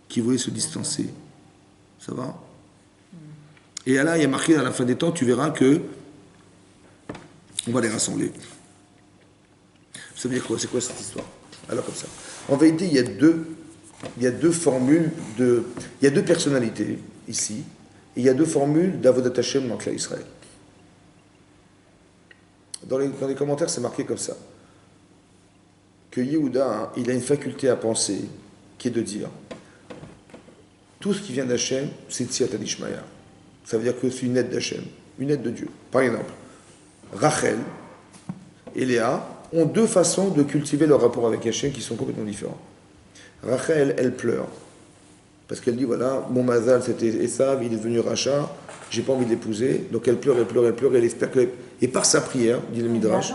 qu'ils voulaient se distancer. Ça va? Et là, il y a marqué à la fin des temps, tu verras que on va les rassembler. Ça veut dire quoi? C'est quoi cette histoire? Alors comme ça. En vérité, il y a deux formules il y a deux personnalités ici, et il y a deux formules d'Avodat Hashem dans Klal Israël. Dans les commentaires, c'est marqué comme ça. Que Yehuda, il a une faculté à penser qui est de dire tout ce qui vient d'Hachem, c'est Tziyat Adishmaya. Ça veut dire que c'est une aide d'Hachem, une aide de Dieu. Par exemple, Rachel et Léa ont deux façons de cultiver leur rapport avec Hachem qui sont complètement différents. Rachel, elle pleure parce qu'elle dit voilà, mon mazal c'était Esav, il est devenu Racha, j'ai pas envie de l'épouser, donc elle pleure, elle espère que. Et par sa prière, dit le Midrash.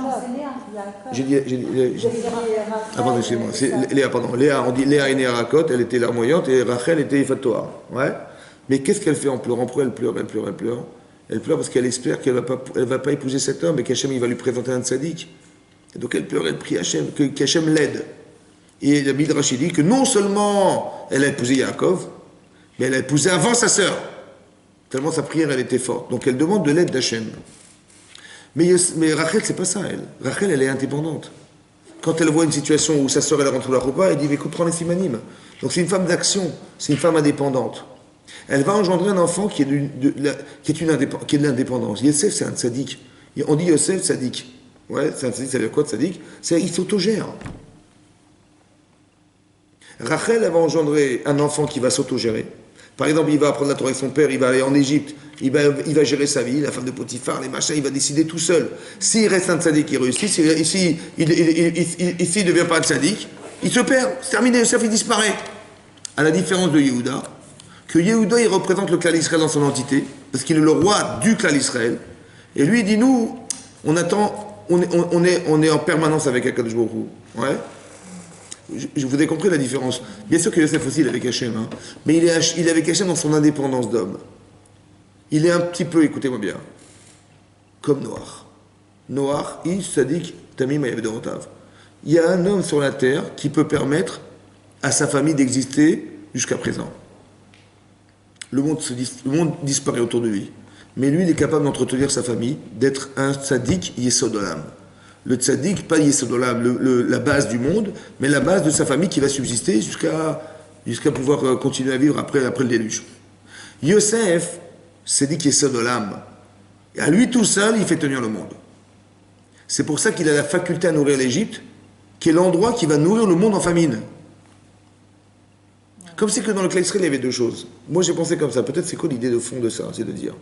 Pardon, excusez-moi. Léa, pardon. Léa, on dit Léa est née à Rakot, elle était larmoyante, et Rachel était Ifatoar. Ouais. Mais qu'est-ce qu'elle fait en pleurant? Pourquoi elle pleure? Elle pleure parce qu'elle espère qu'elle va pas épouser cet homme et qu'Hachem il va lui présenter un tzaddik. Et donc elle pleure, elle prie Hachem, qu'Hachem l'aide. Et le Midrash dit que non seulement elle a épousé Yaakov, mais elle a épousé avant sa sœur. Tellement sa prière elle était forte. Donc elle demande de l'aide d'Hachem. Mais Rachel, c'est pas ça, elle. Rachel, elle est indépendante. Quand elle voit une situation où sa sœur, elle rentre dans la roupa, elle dit, mais écoute, prends les simanim. Donc c'est une femme d'action, c'est une femme indépendante. Elle va engendrer un enfant qui est de l'indépendance. Yosef, c'est un tzaddik. On dit Yosef, tzaddik. Ouais, c'est un tzaddik, ça veut dire quoi, tzaddik? C'est il s'autogère. Rachel, elle va engendrer un enfant qui va s'autogérer. Par exemple, il va apprendre la Torah avec son père, il va aller en Égypte, il va gérer sa vie, la femme de Potiphar, les machins, il va décider tout seul. S'il reste un tzaddik, il réussit. S'il ne devient pas un tzaddik, il se perd. C'est terminé, Yosef, il disparaît. À la différence de Yehuda, que Yehuda, il représente le clan Israël dans son entité, parce qu'il est le roi du clan Israël. Et lui, il dit, nous, on attend, on est en permanence avec Akadosh Baruch Hu. Ouais. Je vous ai compris la différence. Bien sûr que Yosef aussi, il est avec Hachem, hein, mais il est avec Hachem dans son indépendance d'homme. Il est un petit peu, écoutez-moi bien, comme Noach. Noach, il Sadik, Tamim Ayavdorotav. Il y a un homme sur la terre qui peut permettre à sa famille d'exister jusqu'à présent. Le monde disparaît autour de lui. Mais lui, il est capable d'entretenir sa famille, d'être un tzaddik Yesod Olam. Le tzaddik, pas Yesod Olam, la base du monde, mais la base de sa famille qui va subsister jusqu'à pouvoir continuer à vivre après le déluge. Yosef, tzaddik Yesod Olam. Et à lui tout seul, il fait tenir le monde. C'est pour ça qu'il a la faculté à nourrir l'Égypte, qui est l'endroit qui va nourrir le monde en famine. Comme c'est que dans le clan Israël, il y avait deux choses. Moi, j'ai pensé comme ça. Peut-être c'est quoi l'idée de fond de ça? C'est de dire,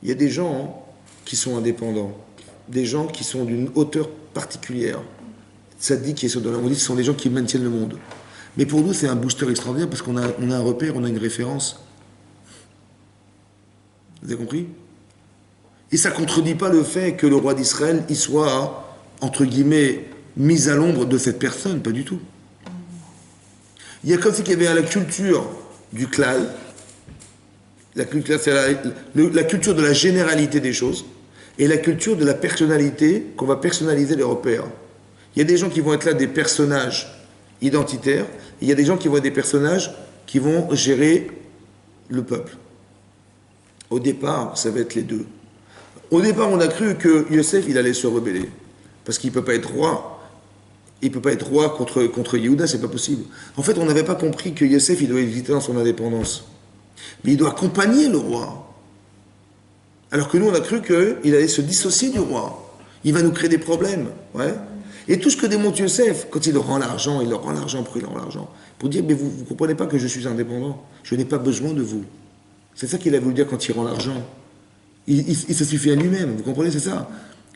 il y a des gens qui sont indépendants, des gens qui sont d'une hauteur particulière. Ça dit qu'ils sont dans on dit que ce sont des gens qui maintiennent le monde. Mais pour nous, c'est un booster extraordinaire parce qu'on a un repère, on a une référence. Vous avez compris? Et ça ne contredit pas le fait que le roi d'Israël, il soit, entre guillemets, mis à l'ombre de cette personne, pas du tout. Il y a comme si qu'il y avait la culture du klal, la culture, c'est la culture de la généralité des choses, et la culture de la personnalité, qu'on va personnaliser les repères. Il y a des gens qui vont être là des personnages identitaires, et il y a des gens qui vont être des personnages qui vont gérer le peuple. Au départ, ça va être les deux. Au départ, on a cru que Yosef, il allait se rebeller, parce qu'il ne peut pas être roi. Il ne peut pas être roi contre Yehuda, c'est pas possible. En fait, on n'avait pas compris que Yosef, il doit exister dans son indépendance. Mais il doit accompagner le roi. Alors que nous, on a cru qu'il allait se dissocier du roi. Il va nous créer des problèmes. Ouais. Et tout ce que démontre Yosef, quand il rend l'argent, pourquoi il rend l'argent? Pour dire, mais vous ne comprenez pas que je suis indépendant. Je n'ai pas besoin de vous. C'est ça qu'il a voulu dire quand il rend l'argent. Il se suffit à lui-même, vous comprenez, c'est ça.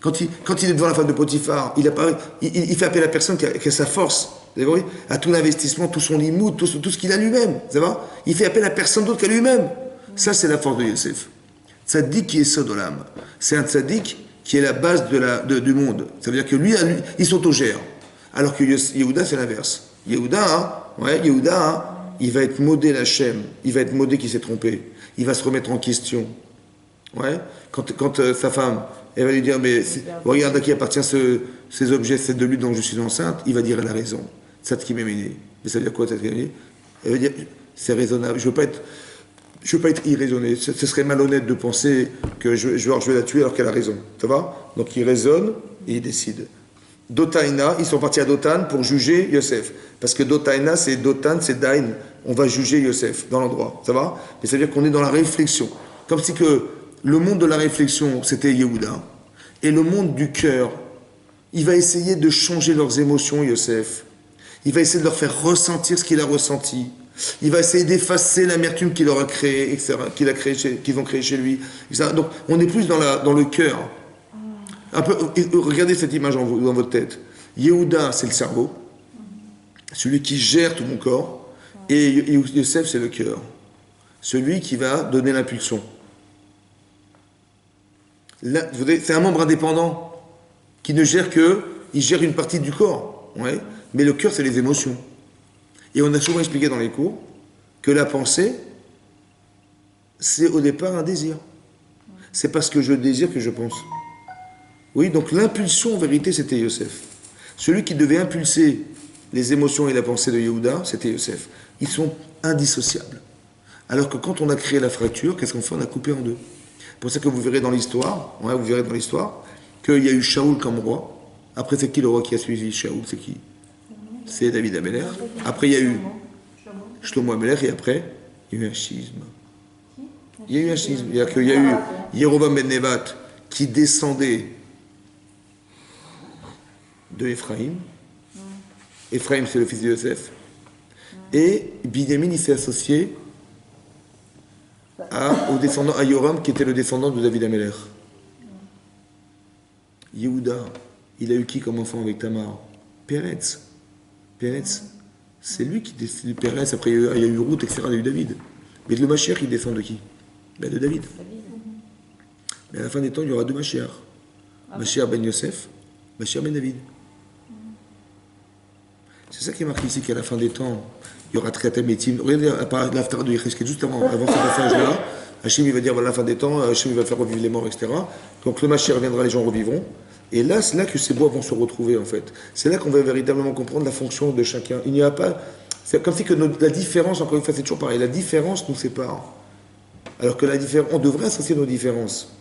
Quand il est devant la femme de Potiphar, il fait appel à la personne qui a sa force, vous avez compris, à tout l'investissement, tout son limoud, tout ce qu'il a lui-même, ça va. Il fait appel à personne d'autre qu'à lui-même. Ça, c'est la force de Yosef. Tzaddik qui est Sodolam. C'est un tzaddik qui est la base du monde. Ça veut dire que lui, il s'autogère. Alors que Yehuda, c'est l'inverse. Yehuda, il va être modé l'Hachem. Il va être modé qui s'est trompé. Il va se remettre en question. Ouais. Quand sa femme, elle va lui dire, mais regarde à qui appartient ces objets, c'est de lui dont je suis enceinte, il va dire, elle a raison. C'est ce qui m'est mené. Mais ça veut dire quoi, ça qui m'est mené? Elle va dire, c'est raisonnable. Je veux pas être irraisonné. Ce serait malhonnête de penser que je vais la tuer alors qu'elle a raison. Ça va? Donc il raisonne et il décide. Dotaina, ils sont partis à Dotan pour juger Yosef. Parce que Dotaina, c'est Dotan, c'est Dain. On va juger Yosef dans l'endroit. Ça va? Mais ça veut dire qu'on est dans la réflexion. Comme si que le monde de la réflexion, c'était Yehuda. Et le monde du cœur, il va essayer de changer leurs émotions, Yosef. Il va essayer de leur faire ressentir ce qu'il a ressenti. Il va essayer d'effacer l'amertume qu'il leur a créée, etc., qu'ils ont créé chez lui. Etc. Donc, on est plus dans le cœur. Un peu, regardez cette image dans votre tête. Yehuda, c'est le cerveau, celui qui gère tout mon corps. Et Yosef, c'est le cœur, celui qui va donner l'impulsion. C'est un membre indépendant qui ne gère il gère une partie du corps, ouais, mais le cœur, c'est les émotions. Et on a souvent expliqué dans les cours que la pensée, c'est au départ un désir. C'est parce que je désire que je pense. Oui, donc l'impulsion, en vérité, c'était Yosef. Celui qui devait impulser les émotions et la pensée de Yehuda, c'était Yosef. Ils sont indissociables. Alors que quand on a créé la fracture, qu'est-ce qu'on fait? On a coupé en deux. C'est pour ça que vous verrez dans l'histoire, qu'il y a eu Shaoul comme roi. Après, c'est qui le roi qui a suivi Shaoul? C'est qui? C'est David Améler. Après, il y a eu Shlomo Améler, et après, il y a eu un schisme. Il y a eu un schisme. C'est-à-dire qu'il y a eu Yerovam ben Nevat qui descendait de Ephraïm. Ephraïm, c'est le fils de Yosef. Et Binyamin, il s'est associé au descendant à Yoram, qui était le descendant de David Améler. Yehuda, il a eu qui comme enfant avec Tamar? Péretz. C'est lui qui descend de Pérez, après il y a eu Ruth, etc., il y a eu David. Mais le Mashiach, il descend de qui? Ben, de David. Mais à la fin des temps, il y aura deux Mashiach. Mashiach ben Yosef, Mashiach ben David. C'est ça qui est marqué ici, qu'à la fin des temps, il y aura Triatem Etim. Regardez l'Haftarah de Yecheskel, juste avant ce passage-là, Hachem il va dire, voilà, à la fin des temps, Hachem il va faire revivre les morts, etc. Donc le Mashiach reviendra, les gens revivront. Et là, c'est là que ces bois vont se retrouver, en fait. C'est là qu'on va véritablement comprendre la fonction de chacun. Il n'y a pas... C'est comme si que la différence, encore une fois, c'est toujours pareil, la différence nous sépare. Alors que la différence, on devrait associer nos différences.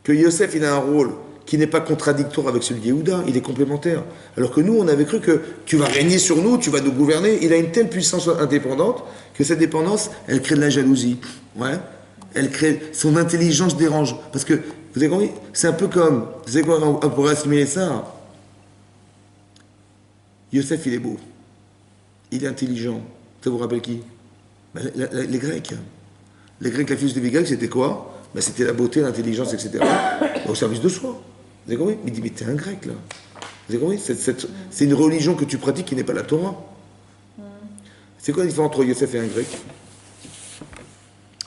Que Yosef, il a un rôle qui n'est pas contradictoire avec celui de Yehuda, il est complémentaire. Alors que nous, on avait cru que tu vas régner sur nous, tu vas nous gouverner. Il a une telle puissance indépendante que cette dépendance, elle crée de la jalousie. Ouais. Elle crée... Son intelligence dérange. Parce que, vous avez compris? C'est un peu comme... Vous savez quoi, on pourrait assimiler ça. Yosef, il est beau. Il est intelligent. Ça vous rappelle qui? Ben, les Grecs. Les Grecs, la philosophie grecque, c'était quoi? Ben, c'était la beauté, l'intelligence, etc. Au service de soi. Vous avez compris? Il dit, mais t'es un Grec, là. Vous avez compris? C'est une religion que tu pratiques qui n'est pas la Torah. C'est quoi la différence entre Yosef et un Grec?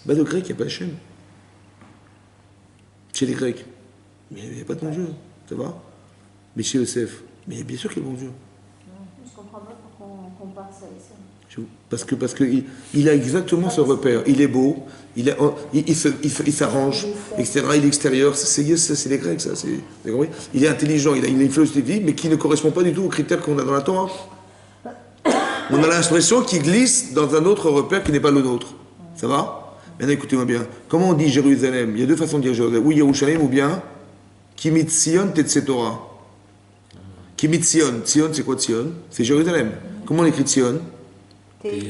Ben, le Grec, il n'y a pas Hachem. Chez les Grecs, mais il n'y a pas de bon Dieu. Ça va? Mais chez Yosef, mais bien sûr qu'il y a bon Dieu. Je ne comprends pas pourquoi on compare ça et ça. Parce qu'il a exactement ce repère. Il est beau, il s'arrange, etc. Il est extérieur. C'est les Grecs, ça. Vous avez compris? Il est intelligent, il a une philosophie, mais qui ne correspond pas du tout aux critères qu'on a dans la Torah. On a l'impression qu'il glisse dans un autre repère qui n'est pas le nôtre. Ça va? Maintenant, écoutez-moi bien. Comment on dit Jérusalem? Il y a deux façons de dire Jérusalem. Ou Yerushalayim ou bien Kimit Sion Tetsetora. Kimit Sion. Sion, c'est quoi Sion? C'est Jérusalem. Comment on écrit Sion?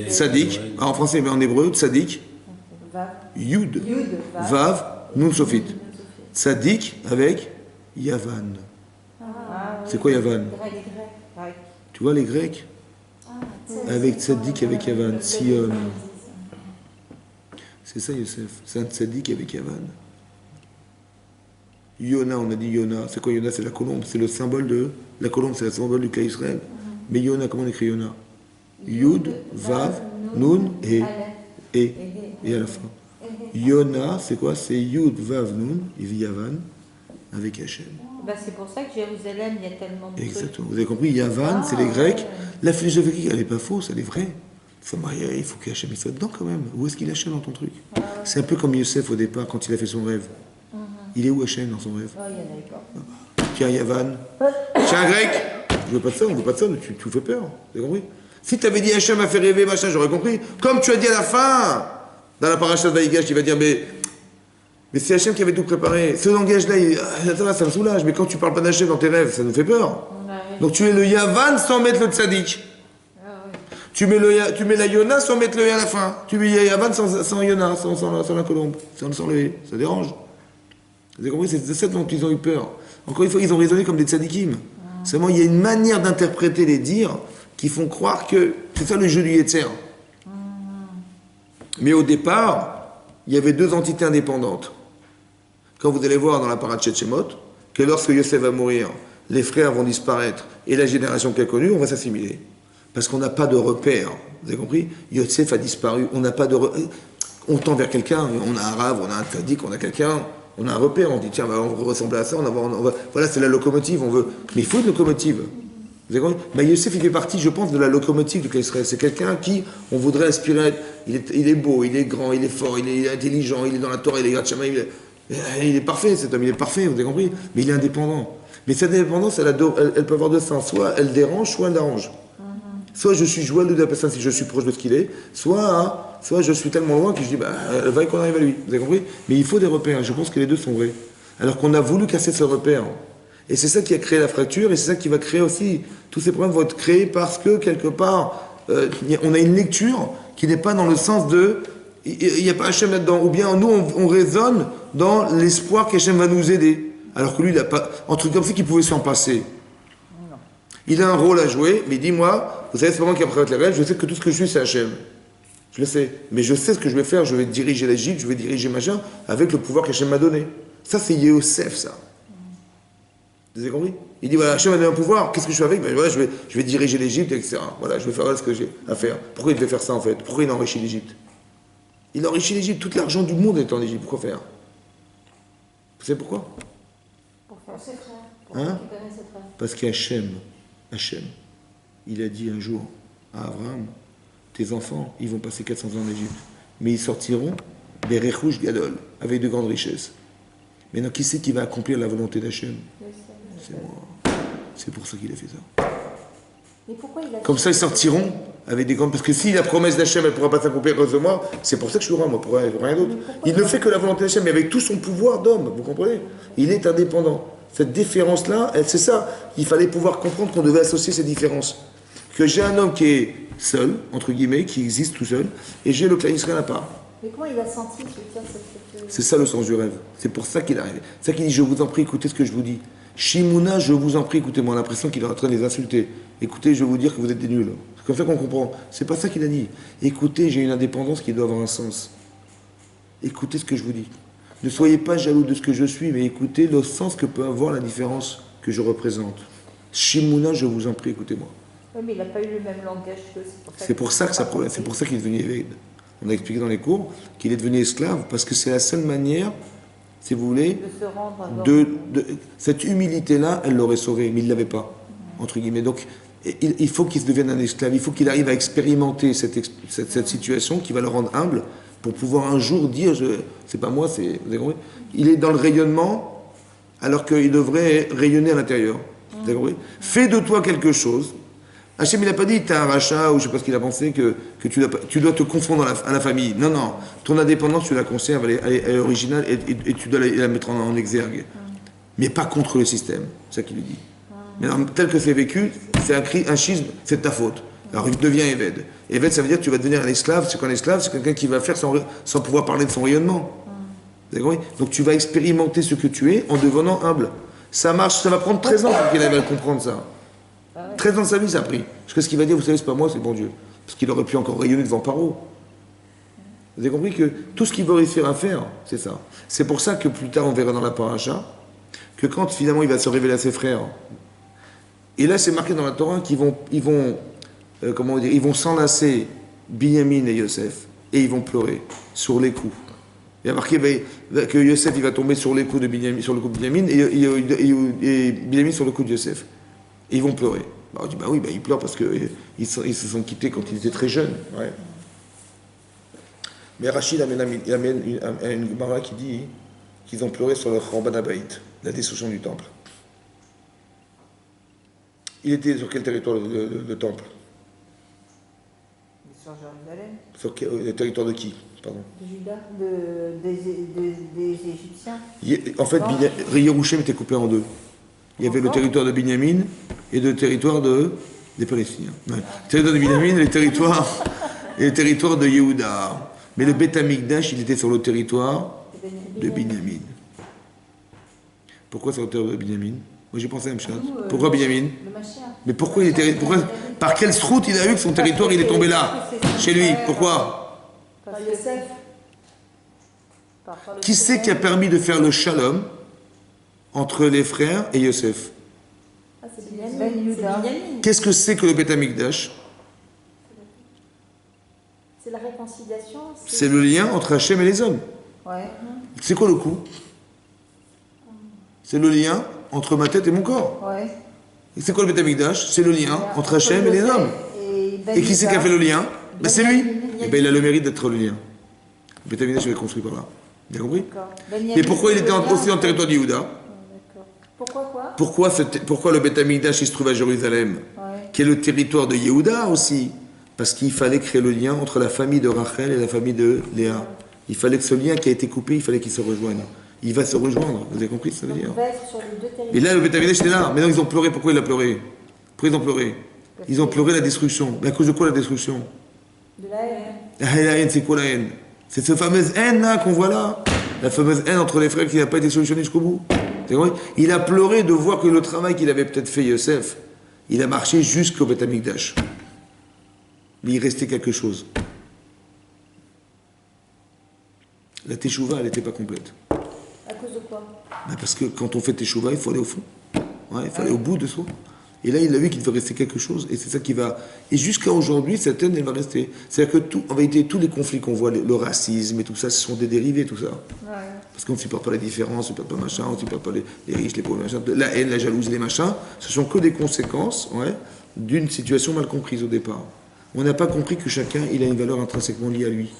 Tzadik. En français, mais en hébreu, Tzadik. Yud. Vav. Nun Sofit. Tzadik avec Yavan. C'est quoi Yavan? Tu vois les Grecs? Avec Tzadik, avec Yavan. Sion. C'est ça, Yosef. C'est un tzaddik avec Yavan. Yona, on a dit Yona. C'est quoi Yona? C'est la colombe. C'est le symbole de... La colombe, c'est le symbole du Kla Israël. Mais Yona, comment on écrit Yona? Yud, Vav, Nun, et à la fin. Yona, c'est quoi? C'est Yud, Vav, Nun, et Yavan, avec Hachem. Ben, c'est pour ça que Jérusalem, il y a tellement de Exactement. Vous avez compris? Yavan, c'est les Grecs. La philosophie, elle n'est pas fausse, elle est vraie. Il faut qu'Hachem soit dedans quand même. Où est-ce qu'il est Hachem dans ton truc? C'est un peu comme Yosef au départ, quand il a fait son rêve. Il est où Hachem dans son rêve? il y en avait pas. Tiens, Yavan. Tiens, un Grec. Je veux pas de ça, on veut pas de ça, tu fais peur. Vous avez compris? Si tu avais dit Hachem m'a fait rêver, machin, j'aurais compris. Comme tu as dit à la fin, dans la paracha de Vaïgash, il va dire, mais c'est Hachem qui avait tout préparé. Ce langage-là, ça me soulage. Mais quand tu parles pas d'Hachem dans tes rêves, ça nous fait peur. Donc tu es le Yavan sans mettre le Tzadik. Tu mets la Yona sans mettre le E à la fin. Tu mets Yavan sans Yona, sans la colombe, sans le E. Ça dérange. Vous avez compris? C'est ça dont ils ont eu peur. Encore une fois, ils ont raisonné comme des tzadikim. Seulement, il y a une manière d'interpréter les dires qui font croire que c'est ça le jeu du Yetzer. Mais au départ, il y avait deux entités indépendantes. Quand vous allez voir dans la parashat Shemot, que lorsque Yosef va mourir, les frères vont disparaître et la génération qu'il a connue, on va s'assimiler. Parce qu'on n'a pas de repère. Vous avez compris? Yosef a disparu. On n'a pas de repère. On tend vers quelqu'un. On a un rave, on a un tzadik, on a quelqu'un. On a un repère. On dit, tiens, on va ressembler à ça. Voilà, c'est la locomotive. Mais il faut une locomotive. Vous avez compris? Mais Yosef, il fait partie, je pense, de la locomotive du Kla Israël. C'est quelqu'un qui, on voudrait inspirer. Il est beau, il est grand, il est fort, il est intelligent, il est dans la Torah, il est Gatchama, il est parfait, cet homme, il est parfait, vous avez compris? Mais il est indépendant. Mais cette indépendance, elle peut avoir deux sens. Soit elle dérange, soit elle arrange. Soit je suis joyeux de la personne si je suis proche de ce qu'il est, soit je suis tellement loin que je dis, elle va qu'on arrive à lui. Vous avez compris? Mais il faut des repères. Je pense que les deux sont vrais. Alors qu'on a voulu casser ce repère. Et c'est ça qui a créé la fracture, et c'est ça qui va créer aussi. Tous ces problèmes vont être créés parce que, quelque part, on a une lecture qui n'est pas dans le sens de. Il n'y a pas Hachem là-dedans. Ou bien nous, on raisonne dans l'espoir qu'Hachem va nous aider. Alors que lui, il n'a pas. Un truc comme ça qu'il pouvait s'en passer. Il a un rôle à jouer, mais dis-moi, vous savez, c'est pas moi qui apprête les règles, je sais que tout ce que je suis, c'est Hachem. Je le sais. Mais je sais ce que je vais faire, je vais diriger l'Égypte, je vais diriger machin, avec le pouvoir qu'Hachem m'a donné. Ça, c'est Yosef, ça. Vous avez compris? Il dit, voilà, Hachem m'a donné un pouvoir, qu'est-ce que je fais avec? Ben voilà, je vais diriger l'Égypte, etc. Voilà, je vais faire ce que j'ai à faire. Pourquoi il devait faire ça en fait? Pourquoi il enrichit l'Égypte? Il enrichit l'Égypte, tout l'argent du monde est en Égypte. Pourquoi faire? Vous savez pourquoi? Pour faire Pour ses frères. pour Hein? récupérer ses frères. Parce Hachem, il a dit un jour à Abraham, tes enfants, ils vont passer 400 ans en Égypte, mais ils sortiront des Rechouch Gadol, avec de grandes richesses. Maintenant, qui c'est qui va accomplir la volonté d'Hachem? C'est moi. C'est pour ça qu'il a fait ça. Mais pourquoi il a Comme ça, ils sortiront avec des grandes... Parce que si la promesse d'Hachem, elle ne pourra pas s'accomplir à cause de moi, c'est pour ça que je suis roi, moi, pour rien d'autre. Il ne fait que la volonté d'Hachem, mais avec tout son pouvoir d'homme, vous comprenez? Il est indépendant. Cette différence-là, c'est ça. Il fallait pouvoir comprendre qu'on devait associer ces différences. Que j'ai un homme qui est seul, entre guillemets, qui existe tout seul, et j'ai le clan Israël à part. Mais comment il a senti, je veux dire, cette... C'est ça le sens du rêve. C'est pour ça qu'il est arrivé. C'est ça qu'il dit, je vous en prie, écoutez ce que je vous dis. Shimouna, je vous en prie, écoutez-moi. On a l'impression qu'il est en train de les insulter. Écoutez, je vais vous dire que vous êtes des nuls. C'est comme ça qu'on comprend. C'est pas ça qu'il a dit. Écoutez, j'ai une indépendance qui doit avoir un sens. Écoutez ce que je vous dis. Ne soyez pas jaloux de ce que je suis, mais écoutez le sens que peut avoir la différence que je représente. Shimouna, je vous en prie, écoutez-moi. Oui, mais il n'a pas eu le même langage que C'est pour ça que ça problème. C'est pour ça qu'il est devenu évêque. On a expliqué dans les cours qu'il est devenu esclave parce que c'est la seule manière, si vous voulez, de se rendre cette humilité-là, elle l'aurait sauvé, mais il ne l'avait pas, entre guillemets. Donc, il faut qu'il se devienne un esclave, il faut qu'il arrive à expérimenter cette situation qui va le rendre humble pour pouvoir un jour dire, c'est pas moi, c'est... Vous avez compris? Il est dans le rayonnement alors qu'il devrait rayonner à l'intérieur. Vous avez compris? Fais de toi quelque chose. Hachem, il n'a pas dit, tu as un rachat, ou je ne sais pas ce qu'il a pensé, que tu dois te confondre à la famille. Non, non. Ton indépendance, tu la conserves, elle est originale, et tu dois la mettre en exergue. Mais pas contre le système. C'est ça qu'il lui dit. Mais alors, tel que c'est vécu, c'est un schisme, c'est de ta faute. Alors, il devient évêque. Évêque, ça veut dire que tu vas devenir un esclave. C'est qu'un esclave, c'est quelqu'un qui va faire sans pouvoir parler de son rayonnement. Vous avez compris? Donc, tu vas expérimenter ce que tu es en devenant humble. Ça marche, ça va prendre 13 ans pour qu'il arrive à comprendre ça. 13 ans de sa vie, ça a pris. Parce que ce qu'il va dire, vous savez, c'est pas moi, c'est bon Dieu. Parce qu'il aurait pu encore rayonner devant Paro. Vous avez compris que tout ce qu'il veut réussir à faire, c'est ça. C'est pour ça que plus tard, on verra dans la paracha, que quand finalement il va se révéler à ses frères, et là c'est marqué dans la Torah qu'ils vont s'enlacer Binyamin et Yosef, et ils vont pleurer sur les coups. Il y a marqué que Yosef il va tomber sur les coups de Binyamin, sur le coup de Binyamin, et Binyamin sur le coup de Yosef. Et ils vont pleurer. Bah, on dit, bah oui, ils pleurent parce qu'ils se sont quittés quand ils étaient très jeunes. Ouais. Mais Rachid amène une Gemara qui dit qu'ils ont pleuré sur le Khorban Habayit, la destruction du temple. Il était sur quel territoire le temple? sur Jérusalem, Sur le territoire de qui? Pardon. de Juda, des Égyptiens. En fait, Yerushalem était coupé en deux. Il y avait le territoire de Binyamin et le territoire des Palestiniens. Ouais. Le territoire de Binyamin et le territoire de Yehuda. Mais le Beth Amikdash, il était sur le territoire de Binyamin. Pourquoi sur le territoire de Binyamin? Moi j'ai pensé à Mshat. Pourquoi Binyamin? Le Mashiach. Mais pourquoi il était. Par quelle route il a eu que son territoire il est tombé là? Chez lui. Pourquoi? Par Yosef. Qui c'est qui a permis de faire le shalom entre les frères et Yosef? Ah, c'est Binyamin. Qu'est-ce que c'est que le Beth Amikdash? C'est la réconciliation. C'est le lien entre Hachem et les hommes. Ouais. C'est quoi le coup? C'est le lien entre ma tête et mon corps. Ouais. Et c'est quoi le Beth Amikdash? C'est le lien entre Hachem et les hommes. Et qui c'est qui a fait le lien? Ben, c'est lui. Et ben, il a le mérite d'être le lien. Le Beth Amikdash est construit par là. Vous avez compris? Mais pourquoi il était aussi dans le territoire de Yehuda? Pourquoi Pourquoi le Beth Amikdash il se trouve à Jérusalem, qui est le territoire de Yehuda aussi? Parce qu'il fallait créer le lien entre la famille de Rachel et la famille de Léa. Il fallait que ce lien qui a été coupé, il fallait qu'il se rejoigne. Il va se rejoindre, vous avez compris ce que ça veut dire? Et là, le Beth Amikdash était là. Maintenant, ils ont pleuré. Pourquoi il a pleuré? Pourquoi ils ont pleuré? Ils ont pleuré la destruction. Mais à cause de quoi la destruction? De la haine. La haine, c'est quoi la haine? C'est cette fameuse haine là qu'on voit là. La fameuse haine entre les frères qui n'a pas été solutionnée jusqu'au bout. Il a pleuré de voir que le travail qu'il avait peut-être fait Yosef, il a marché jusqu'au Beth Amikdash. Mais il restait quelque chose. La teshuva, elle n'était pas complète. À cause de quoi? Parce que quand on fait teshuva, il faut aller au fond. Ouais, il faut aller au bout de soi. Et là, il a vu qu'il devait rester quelque chose, et c'est ça qui va... Et jusqu'à aujourd'hui, cette haine, elle va rester. C'est-à-dire que, en vérité, tous les conflits qu'on voit, le racisme et tout ça, ce sont des dérivés, tout ça. Ouais. Parce qu'on ne supporte pas la différence, on ne supporte pas machin, on ne supporte pas les riches, les pauvres, machin. La haine, la jalousie, les machins, ce sont que des conséquences, ouais, d'une situation mal comprise au départ. On n'a pas compris que chacun, il a une valeur intrinsèquement liée à lui.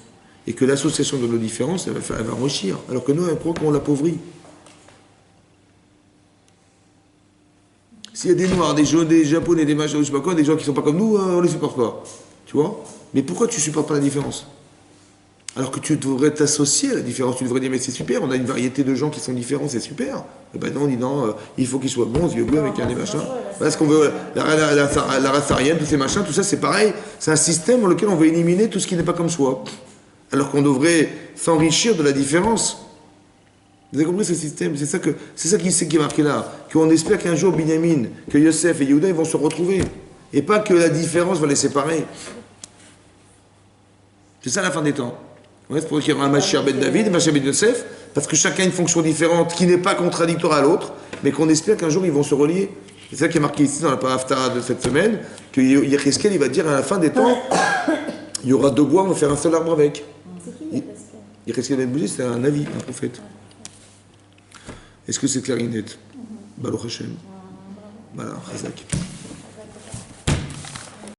Et que l'association de nos différences, elle va enrichir. Alors que nous, on croit qu'on l'appauvrit. S'il y a des Noirs, des Jaunes, des Japonais, des machins, je sais pas quoi, des gens qui sont pas comme nous, on les supporte pas. Tu vois? Mais pourquoi tu supportes pas la différence? Alors que tu devrais t'associer à la différence, tu devrais dire mais c'est super, on a une variété de gens qui sont différents, c'est super. Et ben non, on dit non, il faut qu'ils soient bons, yeux bleus, avec un des machins. Voilà ce qu'on veut, la race aryenne, tous ces machins, tout ça c'est pareil. C'est un système dans lequel on veut éliminer tout ce qui n'est pas comme soi. Alors qu'on devrait s'enrichir de la différence. Vous avez compris ce système? C'est ça qui est marqué là. Qu'on espère qu'un jour Binyamin, que Yosef et Yehuda ils vont se retrouver. Et pas que la différence va les séparer. C'est ça la fin des temps. Ouais, c'est pour qu'il y aura un Mashiach ben David, un Mashiach ben Yosef, parce que chacun a une fonction différente qui n'est pas contradictoire à l'autre, mais qu'on espère qu'un jour ils vont se relier. C'est ça qui est marqué ici dans la paraphta de cette semaine, que Yecheskel il va dire à la fin des temps, il y aura 2 bois, on va faire un seul arbre avec. C'est qui Yecheskel ben Bouzi, c'est un avis, un prophète. Est-ce que c'est clair et net? Baruch Hashem. Voilà, Chazak.